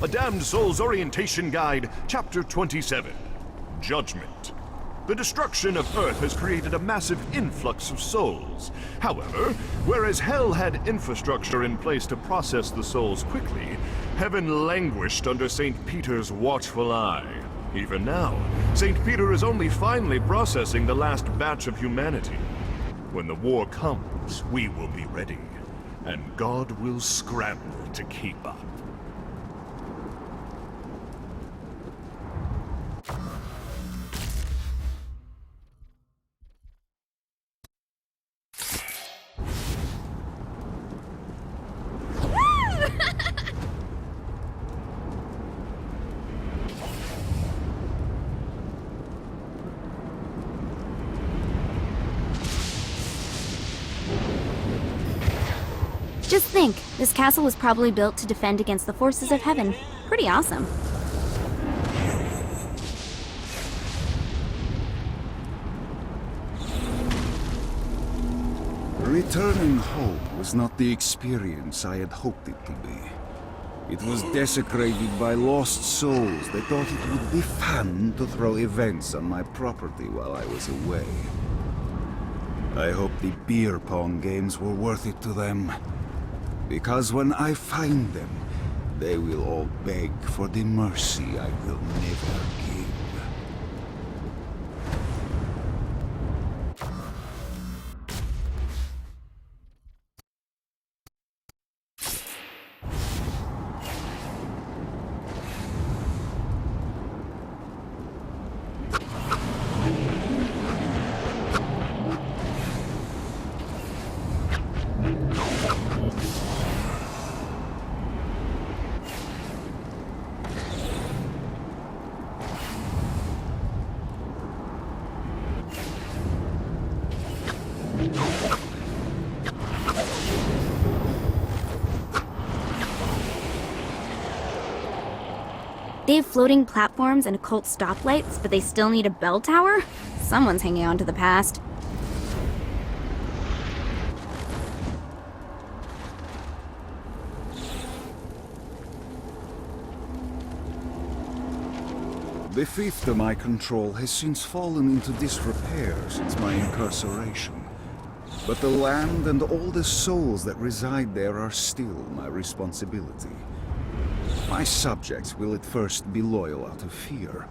A Damned Soul's Orientation Guide, Chapter 27. Judgment. The destruction of Earth has created a massive influx of souls. However, whereas Hell had infrastructure in place to process the souls quickly, Heaven languished under St. Peter's watchful eye. Even now, St. Peter is only finally processing the last batch of humanity. When the war comes, we will be ready, and God will scramble to keep up. Just think, this castle was probably built to defend against the forces of heaven. Pretty awesome. Returning hope was not the experience I had hoped it to be. It was desecrated by lost souls that thought it would be fun to throw events on my property while I was away. I hope the beer pong games were worth it to them. Because when I find them, they will all beg for the mercy I will never give. They have floating platforms and occult stoplights, but they still need a bell tower? Someone's hanging on to the past. The fief to my control has since fallen into disrepair since my incarceration. But the land and all the souls that reside there are still my responsibility. My subjects will at first be loyal out of fear,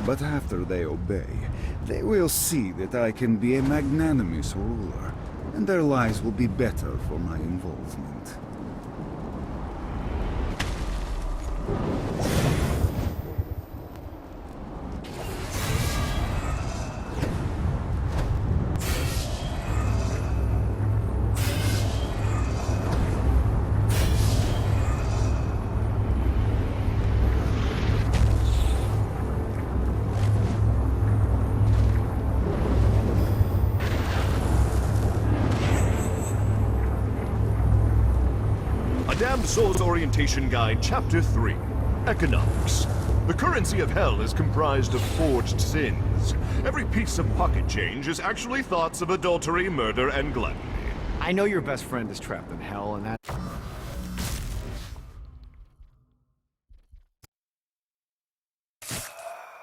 but after they obey, they will see that I can be a magnanimous ruler, and their lives will be better for my involvement. Damned Soul's Orientation Guide, Chapter 3. Economics. The currency of hell is comprised of forged sins. Every piece of pocket change is actually thoughts of adultery, murder, and gluttony. I know your best friend is trapped in hell, and that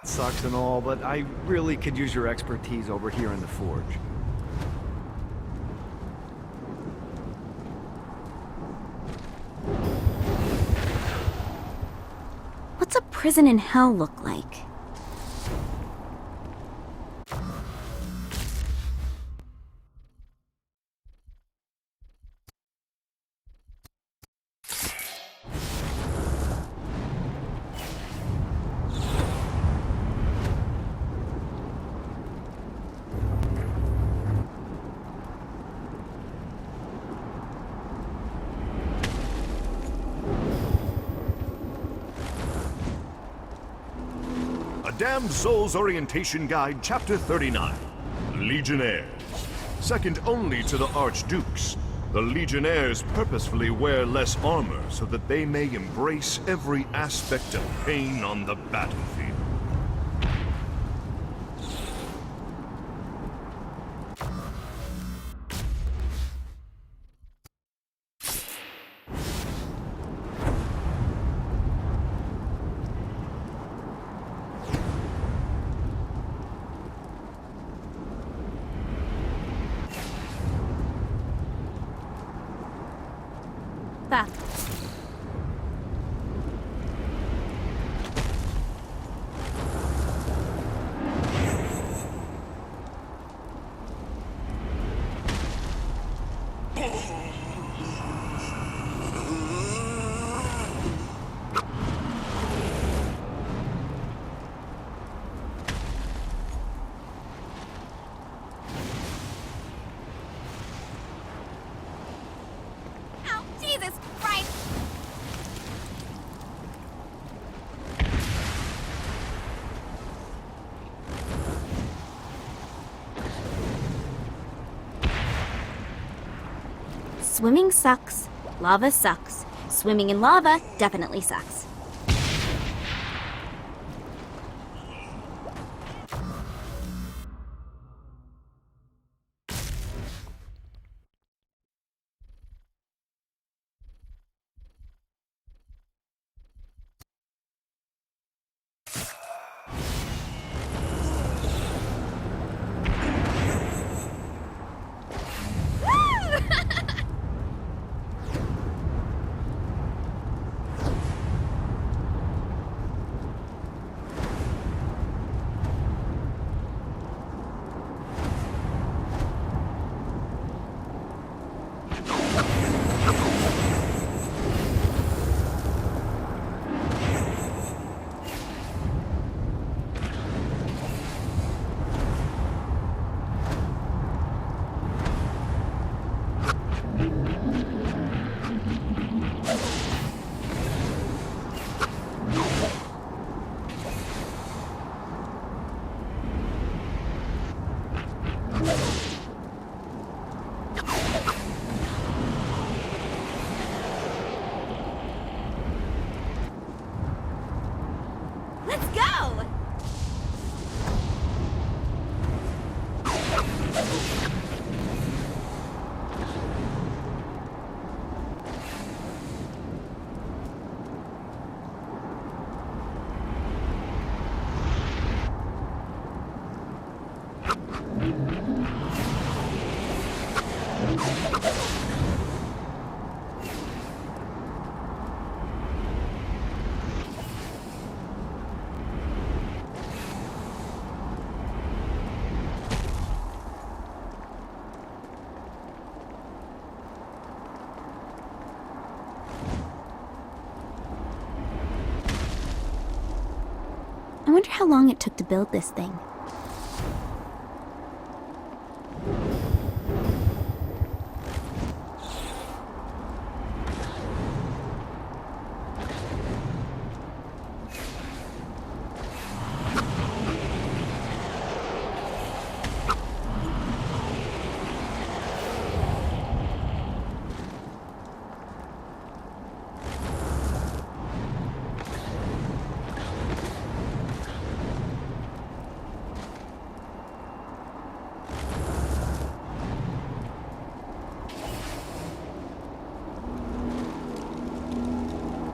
sucks and all, but I really could use your expertise over here in the forge. What's a prison in hell look like? Damned Soul's Orientation Guide, Chapter 39. Legionnaires. Second only to the Archdukes, the Legionnaires purposefully wear less armor so that they may embrace every aspect of pain on the battlefield. That. Jesus Christ! Swimming sucks. Lava sucks. Swimming in lava definitely sucks. I wonder how long it took to build this thing.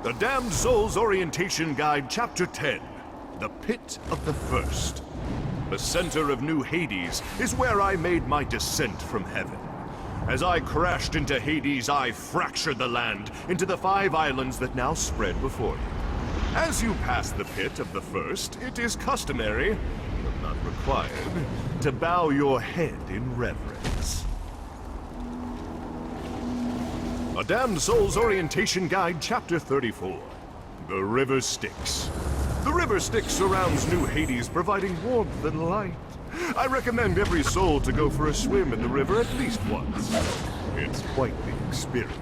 The Damned Soul's Orientation Guide, Chapter 10, The Pit of the First. The center of New Hades is where I made my descent from heaven. As I crashed into Hades, I fractured the land into the 5 islands that now spread before you. As you pass the Pit of the First, it is customary, but not required, to bow your head in reverence. A Damned Soul's Orientation Guide, Chapter 34. The River Styx. The River Styx surrounds New Hades, providing warmth and light. I recommend every soul to go for a swim in the river at least once. It's quite the experience.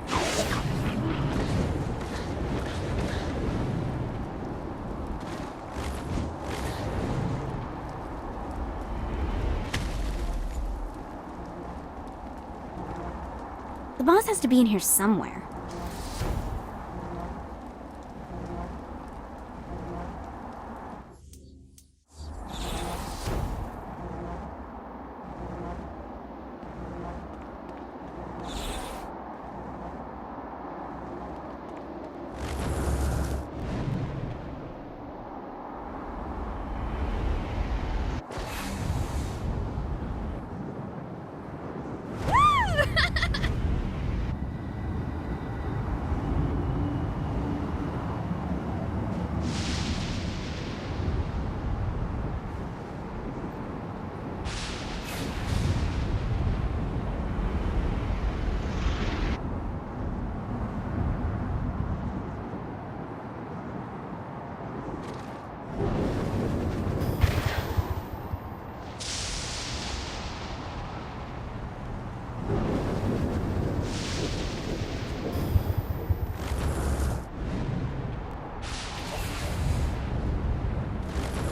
The boss has to be in here somewhere.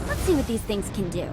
Let's see what these things can do.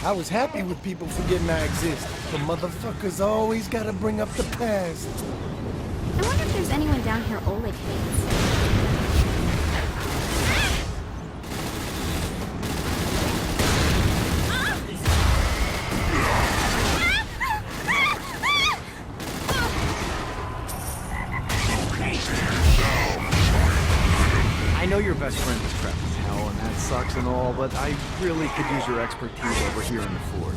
I was happy with people forgetting I exist, but motherfuckers always gotta bring up the past. I wonder if there's anyone down here Oleg hates. I know your best friend was trapped in hell, and that sucks and all, but I really could use your expertise over here in the forge.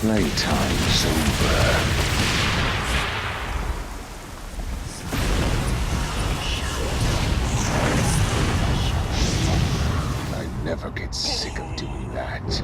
Playtime's over. I never get sick of doing that.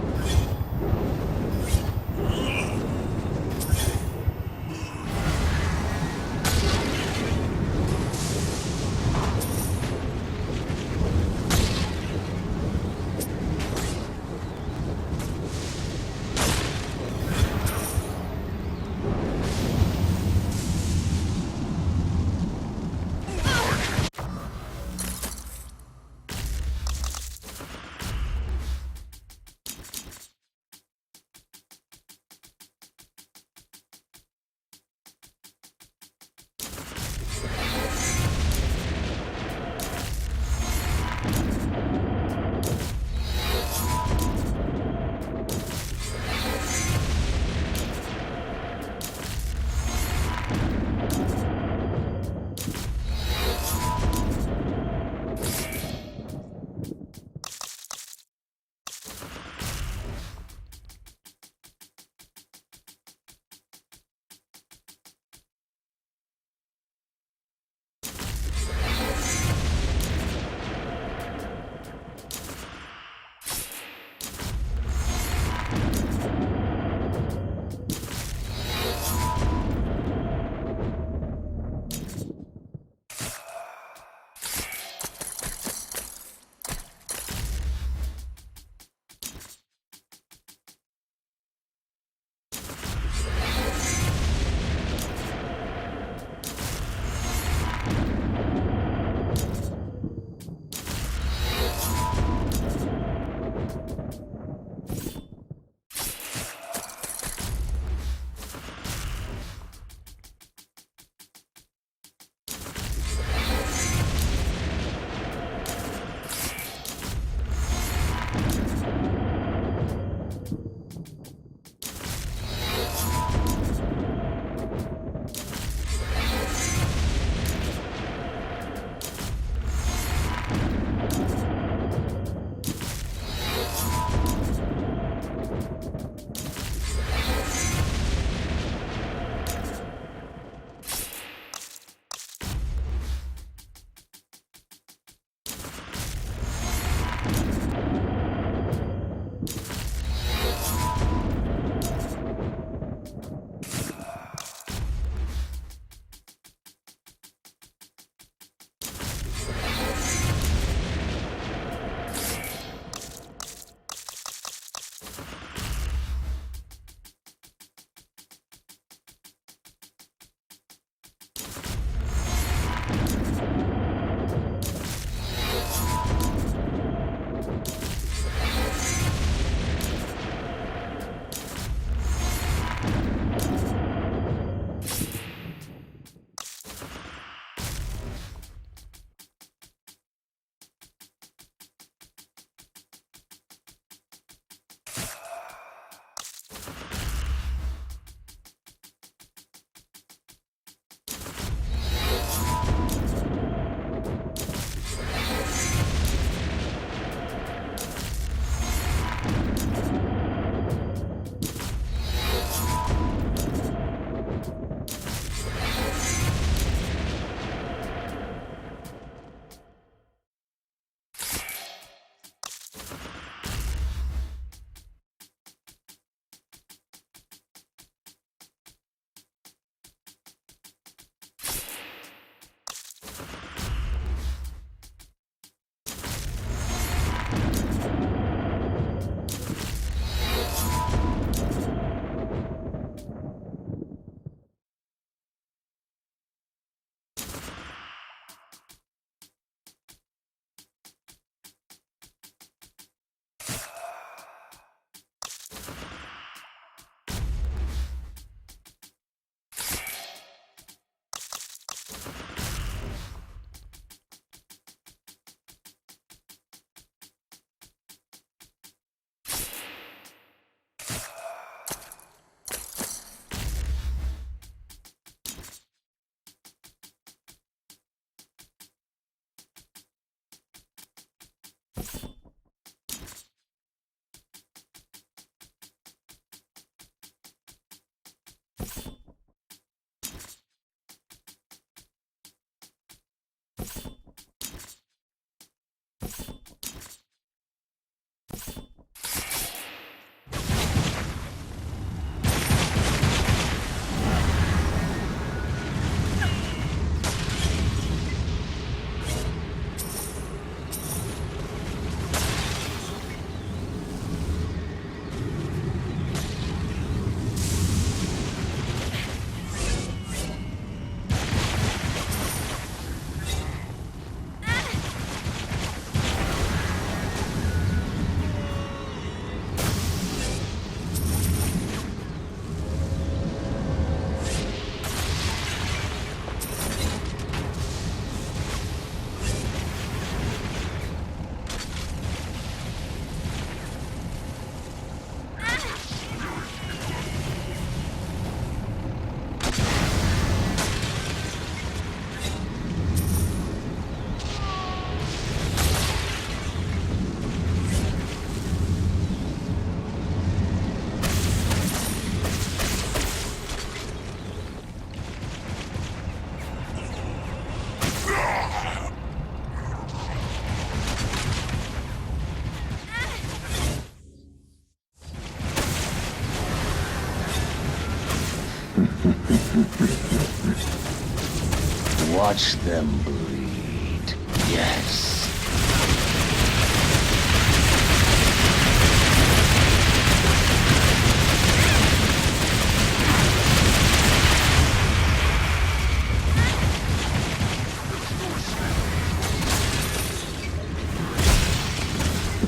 Watch them bleed. Yes.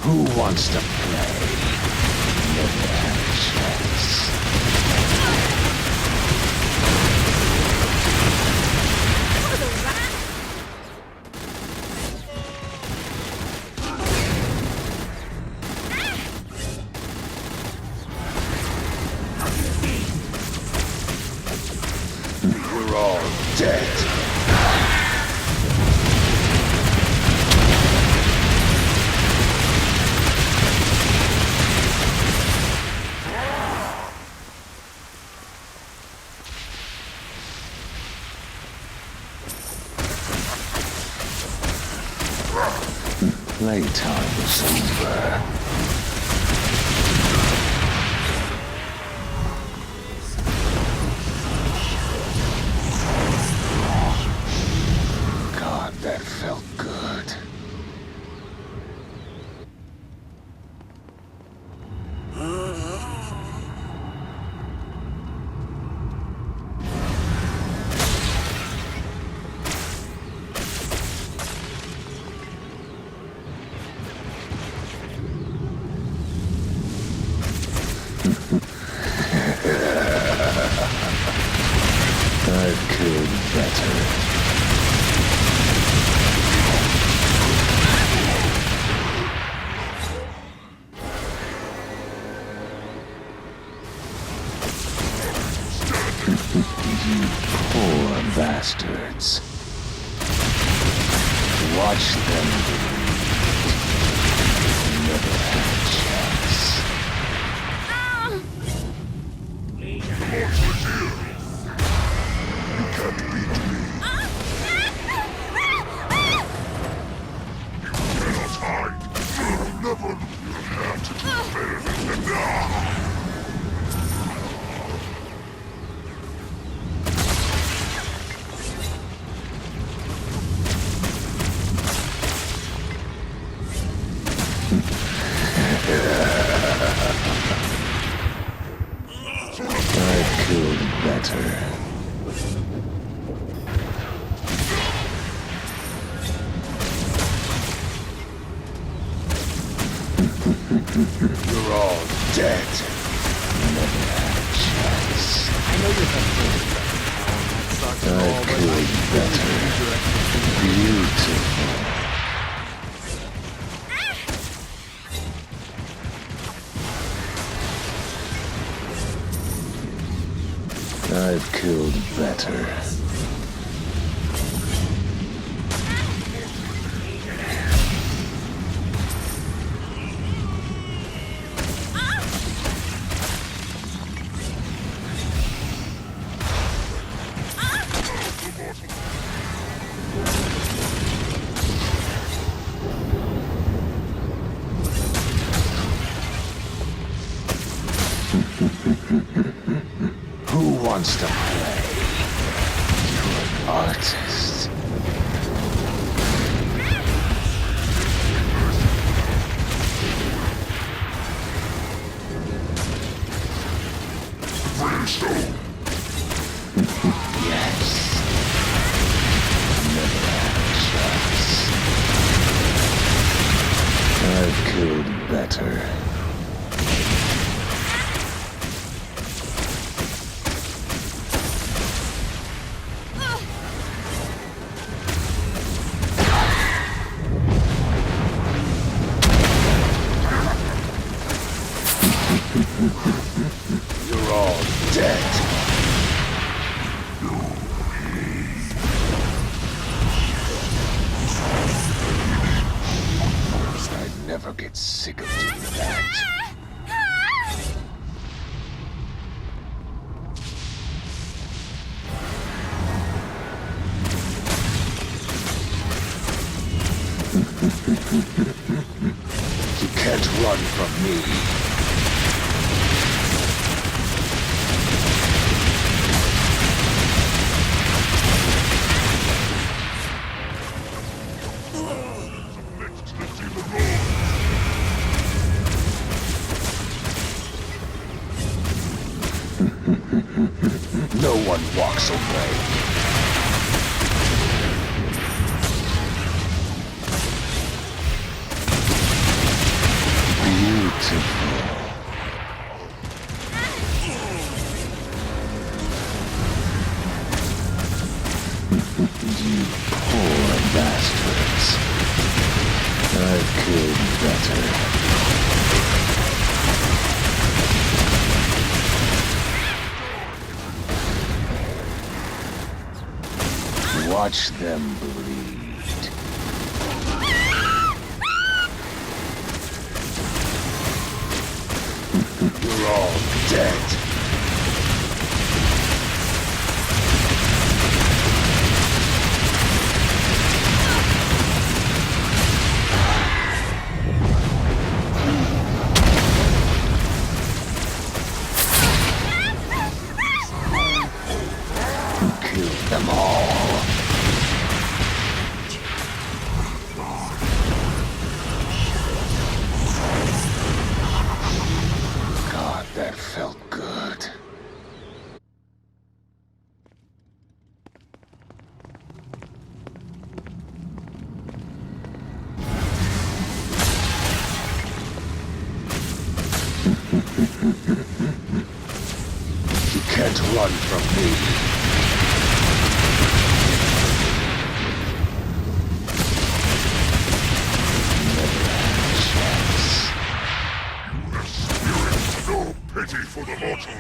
Who wants to play? Never had a chance. You're all dead. Playtime is over. God, that felt good. I've killed better. You poor bastards. Watch them bleed. Never had a chance. I've killed better. You're all dead. Never had a chance. I've killed better. Beautiful. I've killed better. Who wants to play? You're an artist. Yes. Never had a chance. I've killed better. You're all dead. I'd never get sick of doing that. You can't run from me. Poor bastards. I could better. Watch them bleed. You're all dead. Kill them all. God, that felt good. You can't run from me. No pity for the mortal.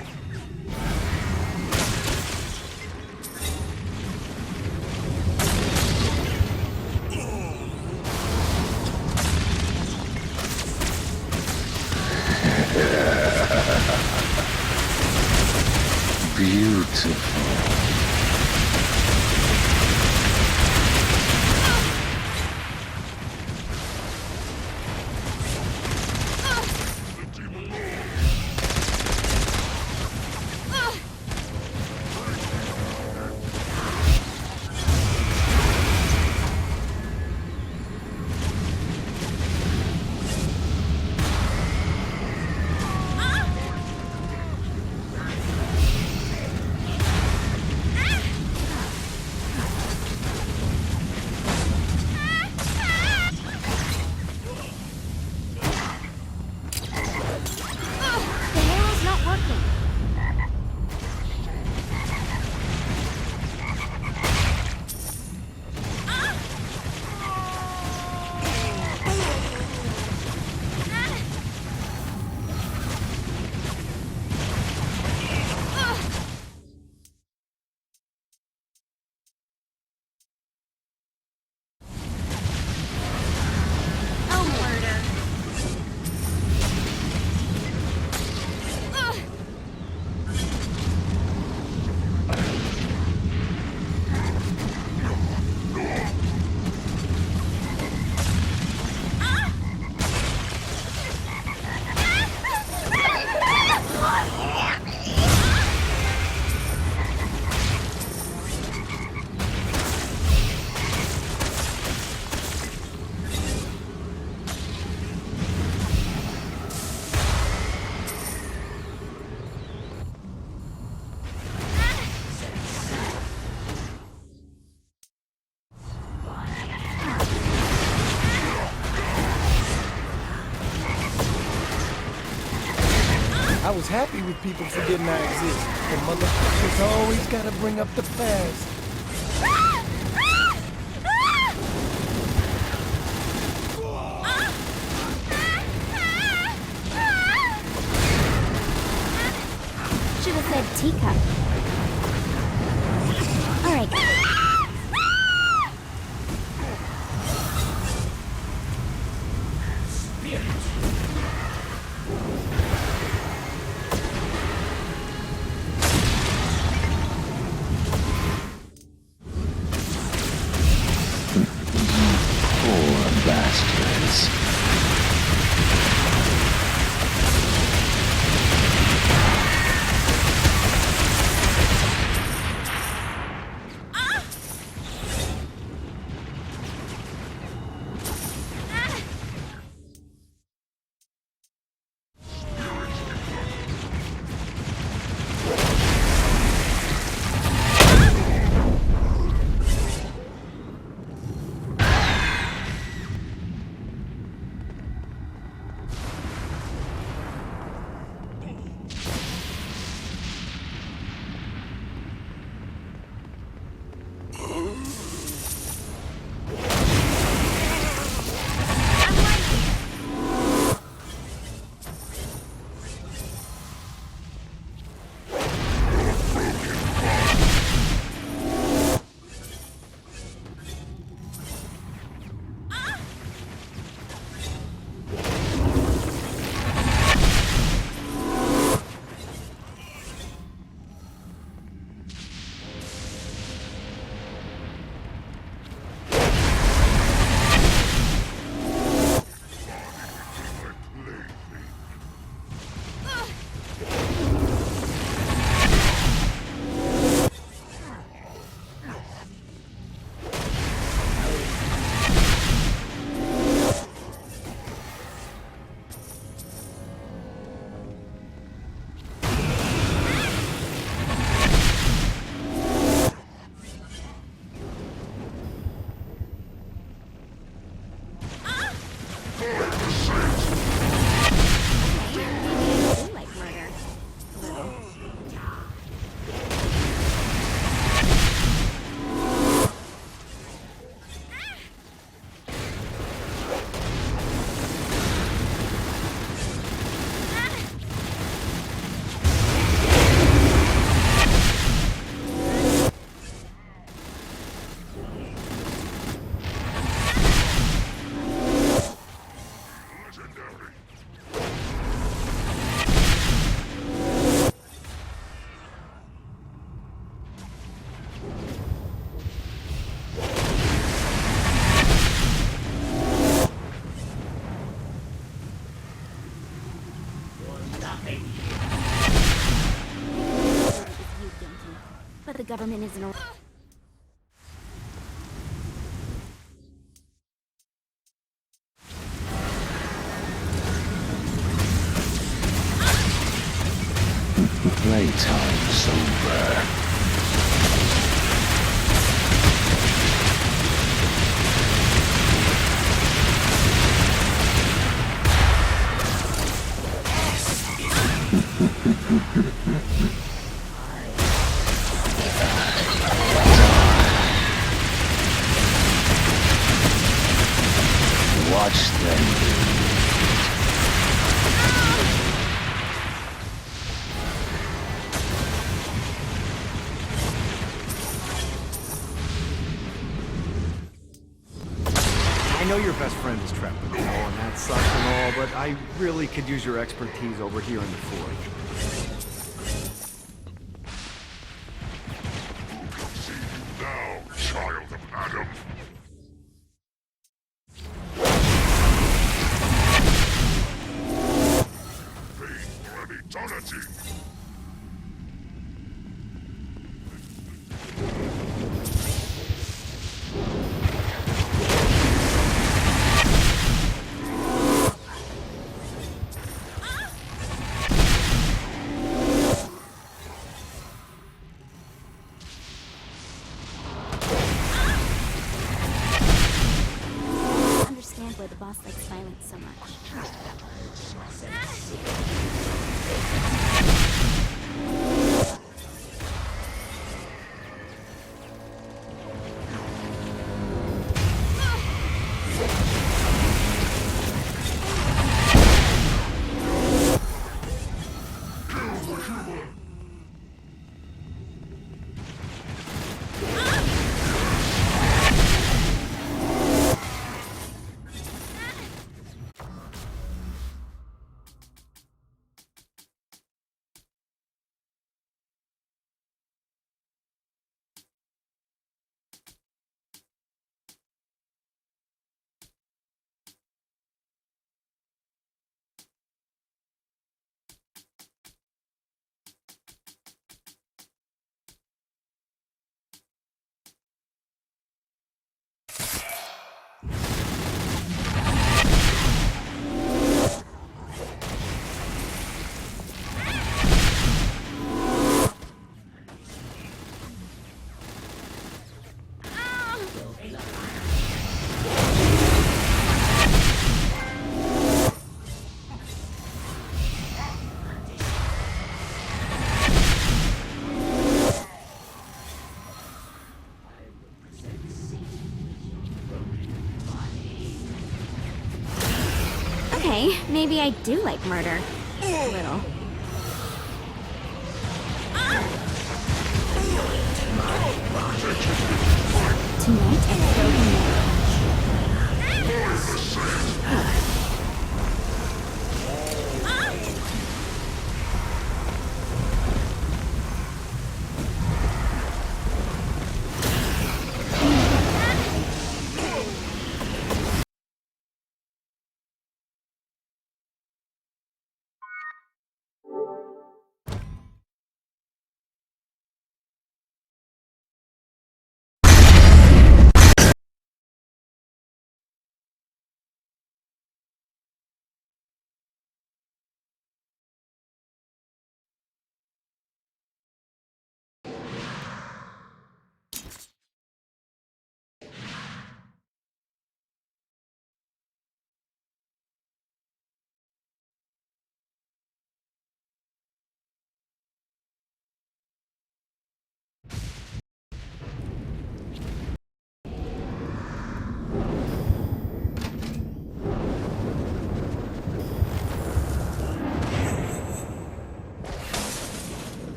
Beautiful. The arrow's not working. Oh, murder. I was happy with people forgetting I exist. The motherfuckers always gotta bring up the past. Should have said teacup. Alright. government isn't around. Playtime's over. Watch them. I know your best friend is trapped in the hole, and that sucks and all, but I really could use your expertise over here in the forge. Now, child of Adam. Paid for an eternity. Understand why the boss likes violence so much. Okay, maybe I do like murder. A little. Tonight, I'm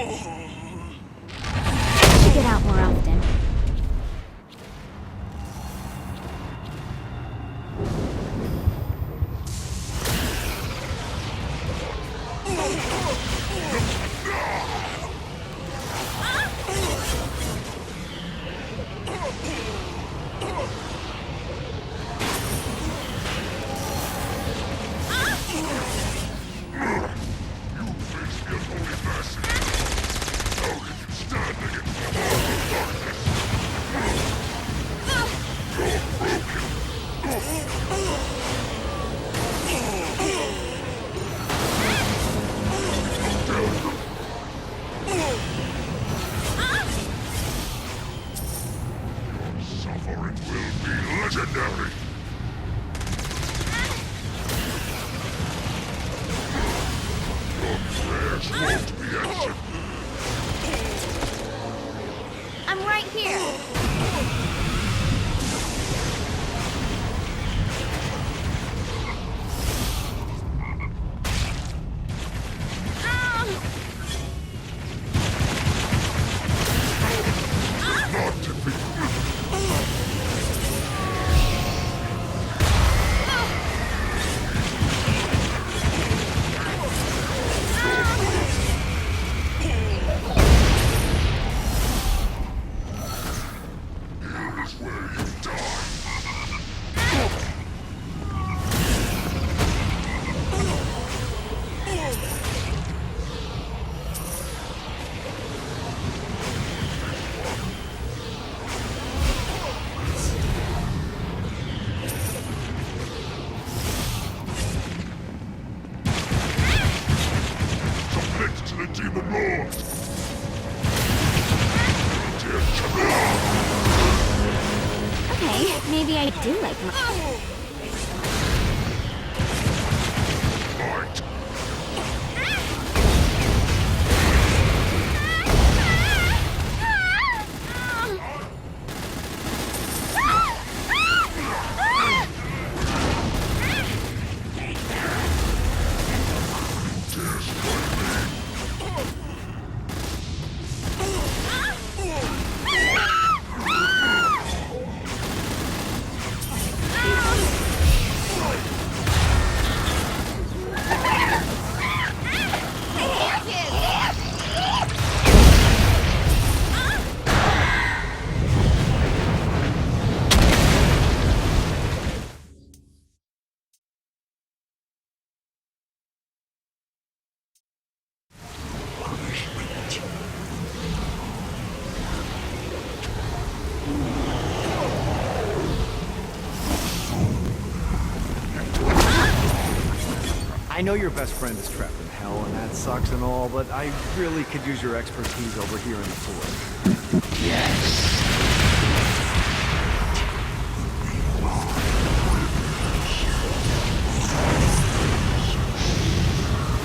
Should get out more often. Suffering will be legendary! Your prayers won't be answered. I'm right here! Not defeat. Here is where you die. Submit to the Demon Lord! Dear Champion! Okay, maybe I do like my... Fight! I know your best friend is trapped in hell, and that sucks and all, but I really could use your expertise over here in the fort.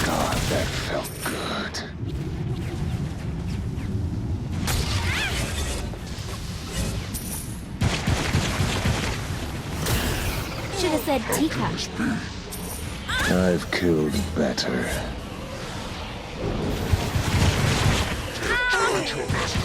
God, that felt good. Should have said teacup. I've killed better. Challenge your master!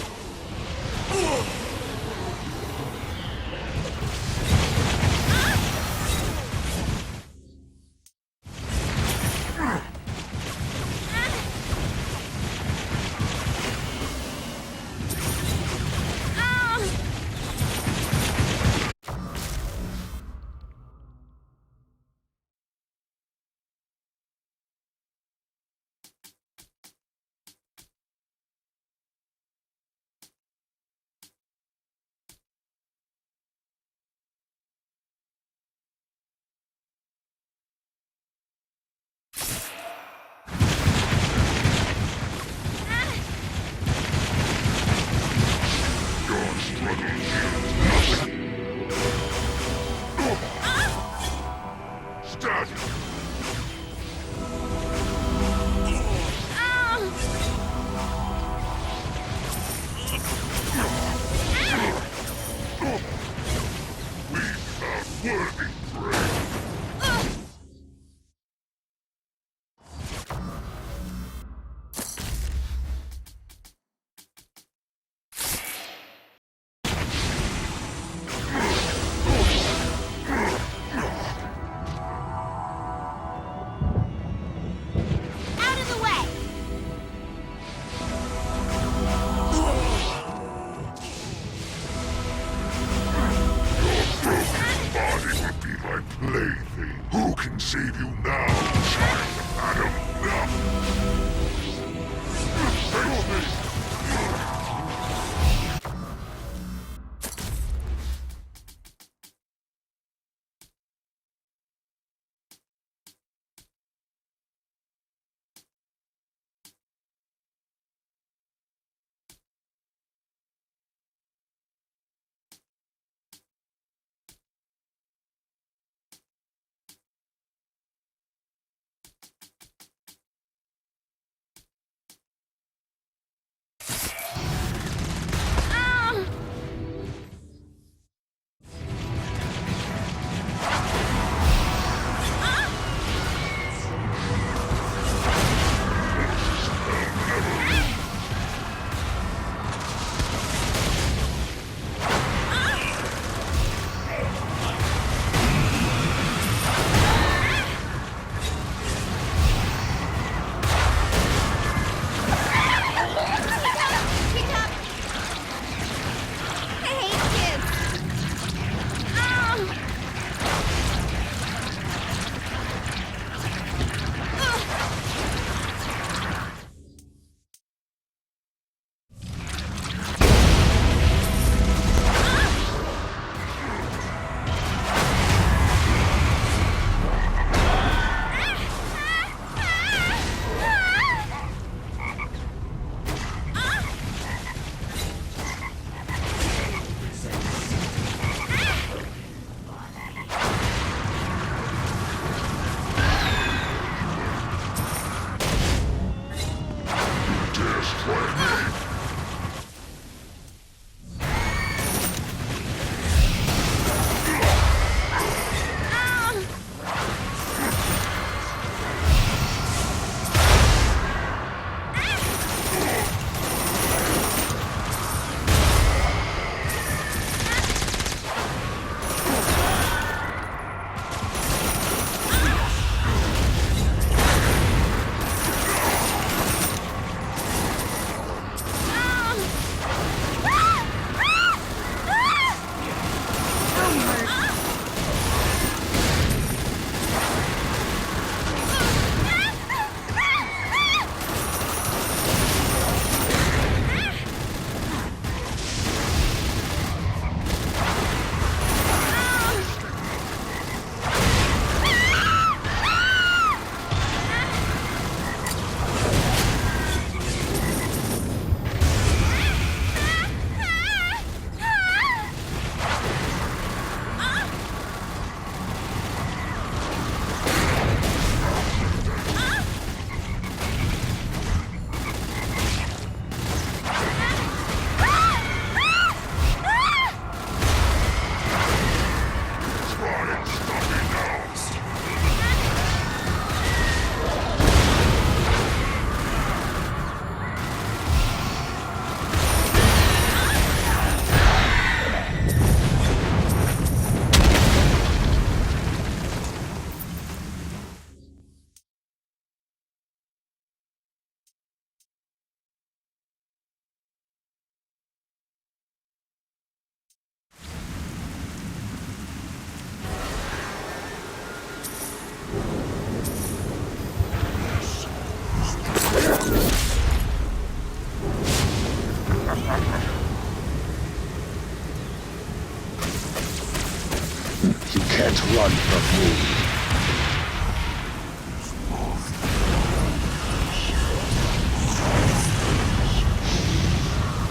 You can't run from me.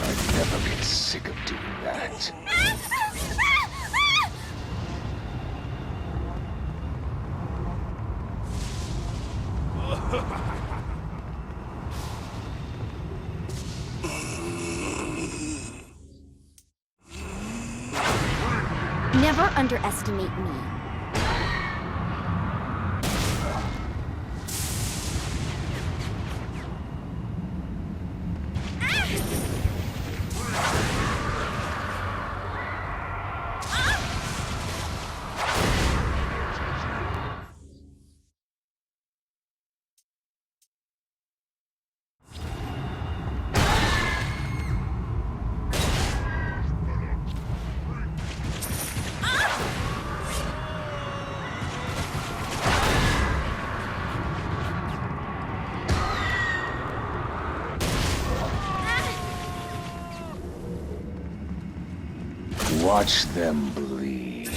I never get sick of doing that. Never underestimate me. Watch them bleed.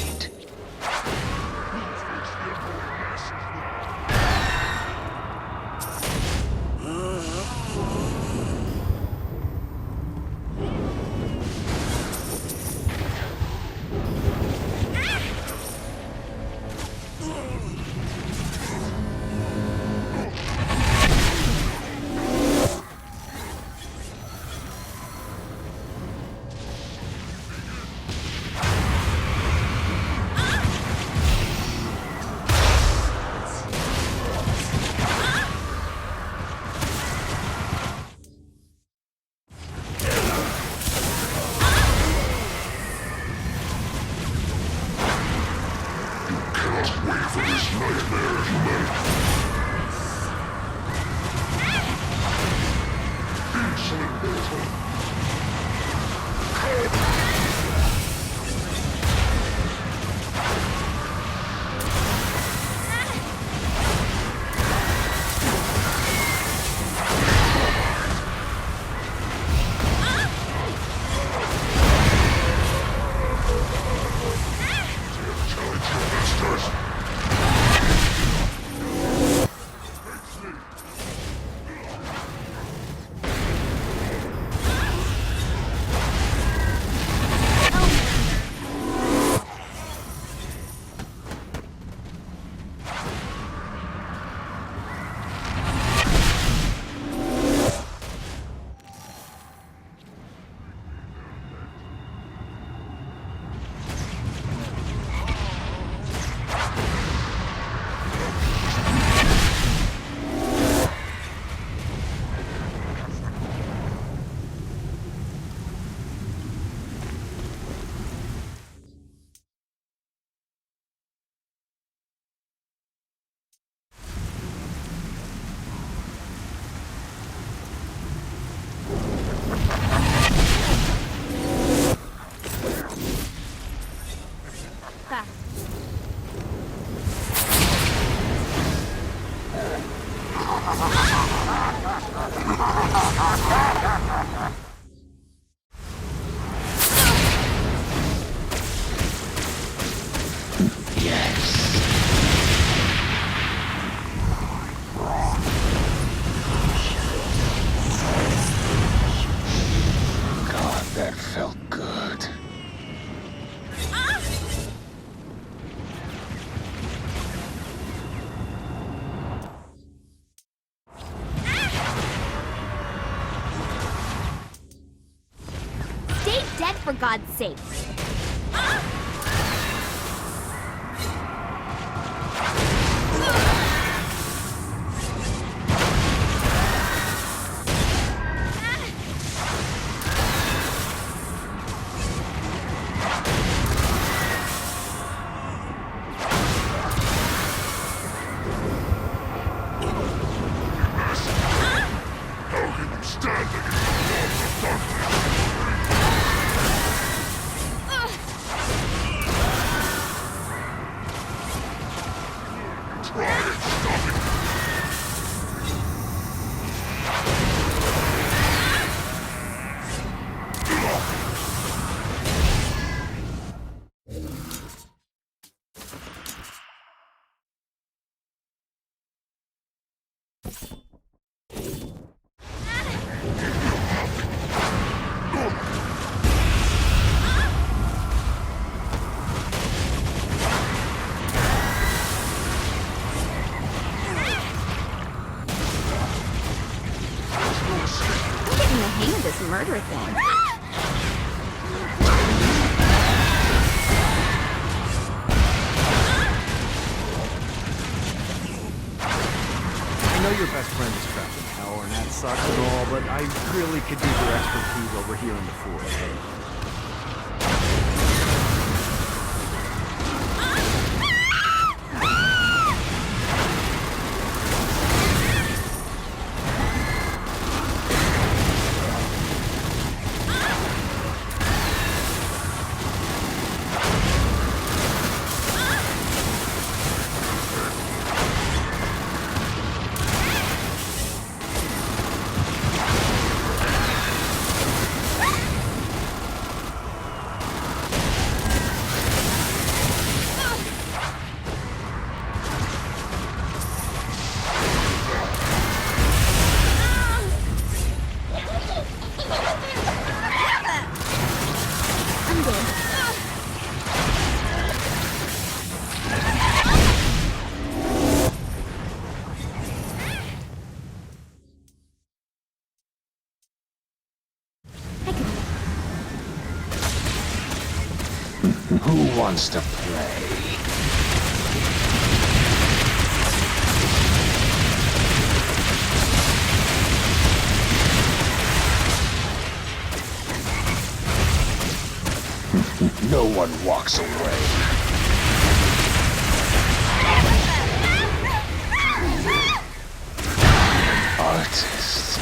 God, that felt good. Stay dead, for God's sake. I'm getting the hang of this murder thing. I know your best friend is trapped in hell, and that sucks and all, but I really could use your expertise over here in the forest. Who wants to play? No one walks away. Artist.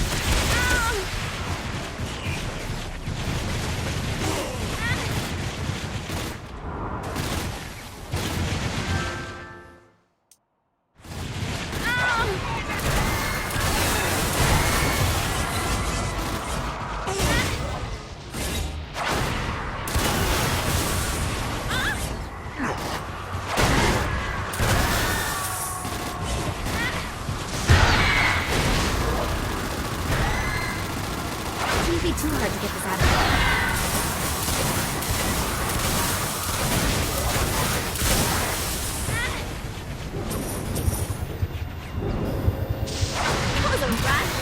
Shouldn't be too hard to get this out of here. That was a rush.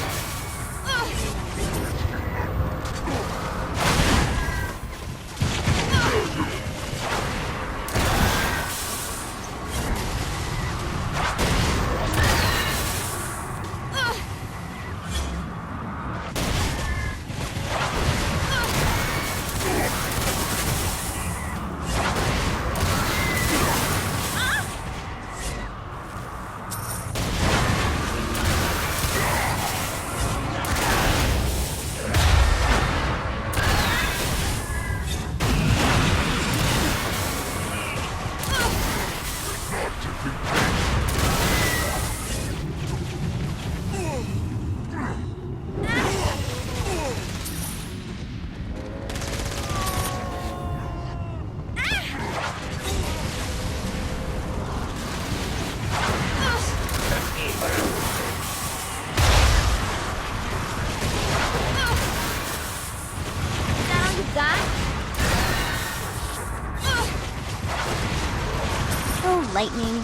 lightning.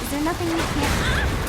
Is there nothing you can't...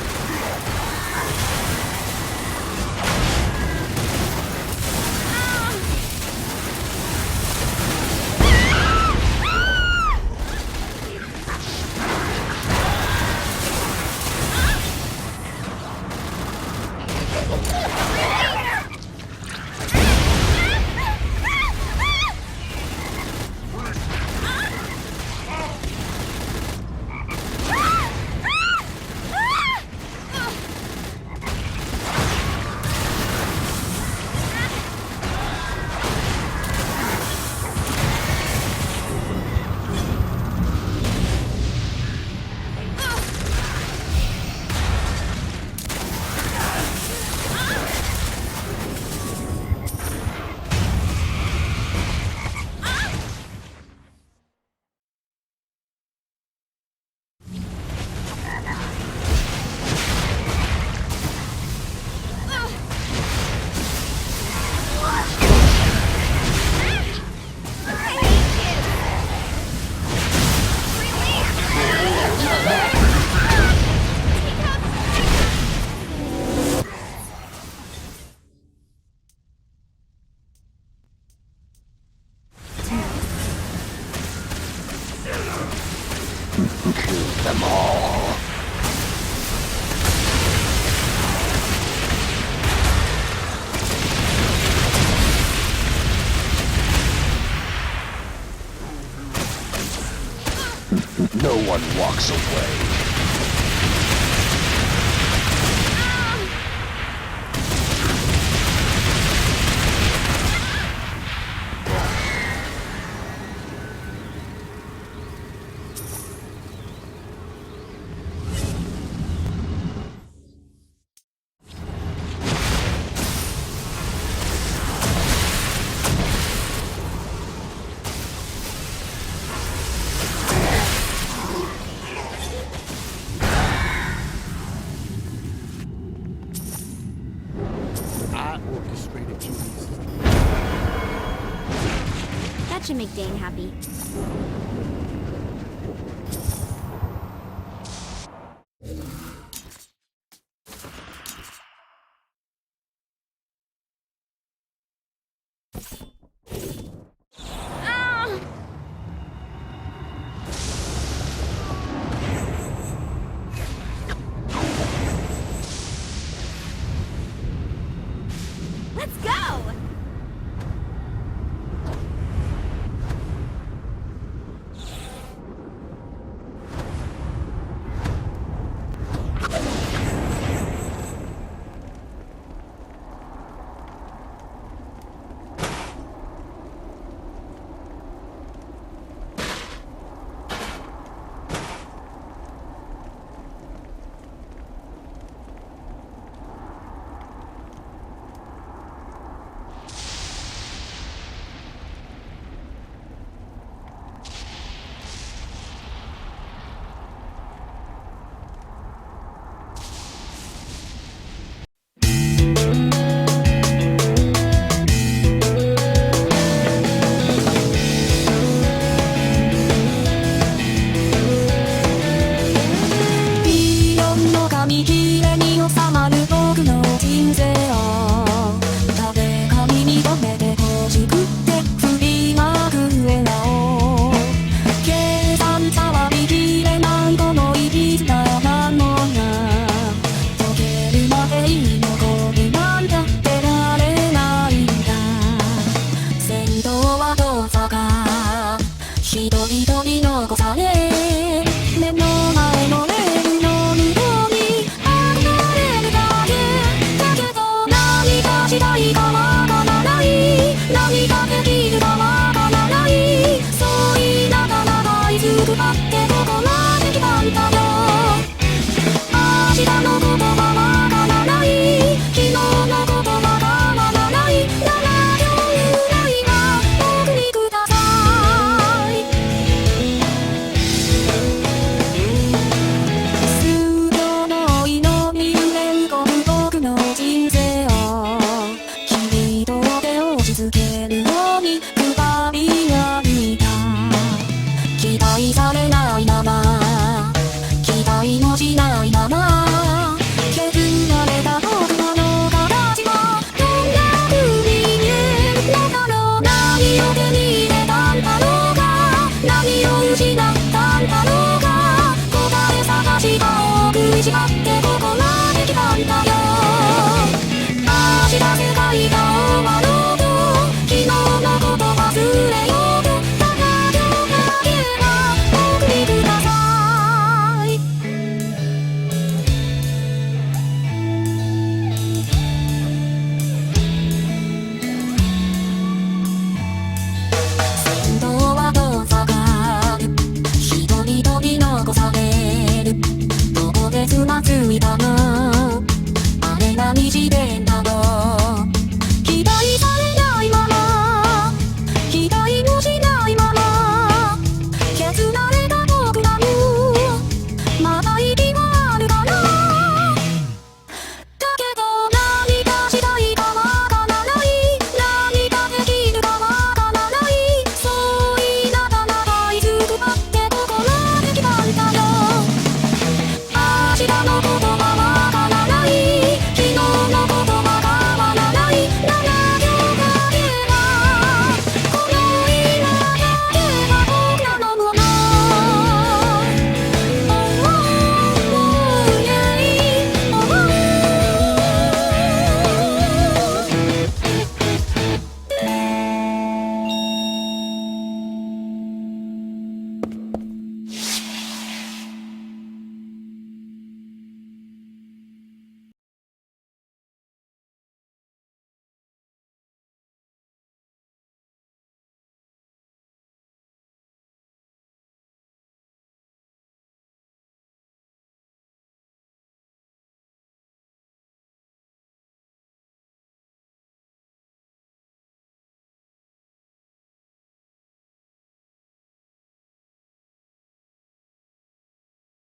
No one walks away. That should make Dane happy. Let's go! 違ってここまで来たんだよ。足がすごいよ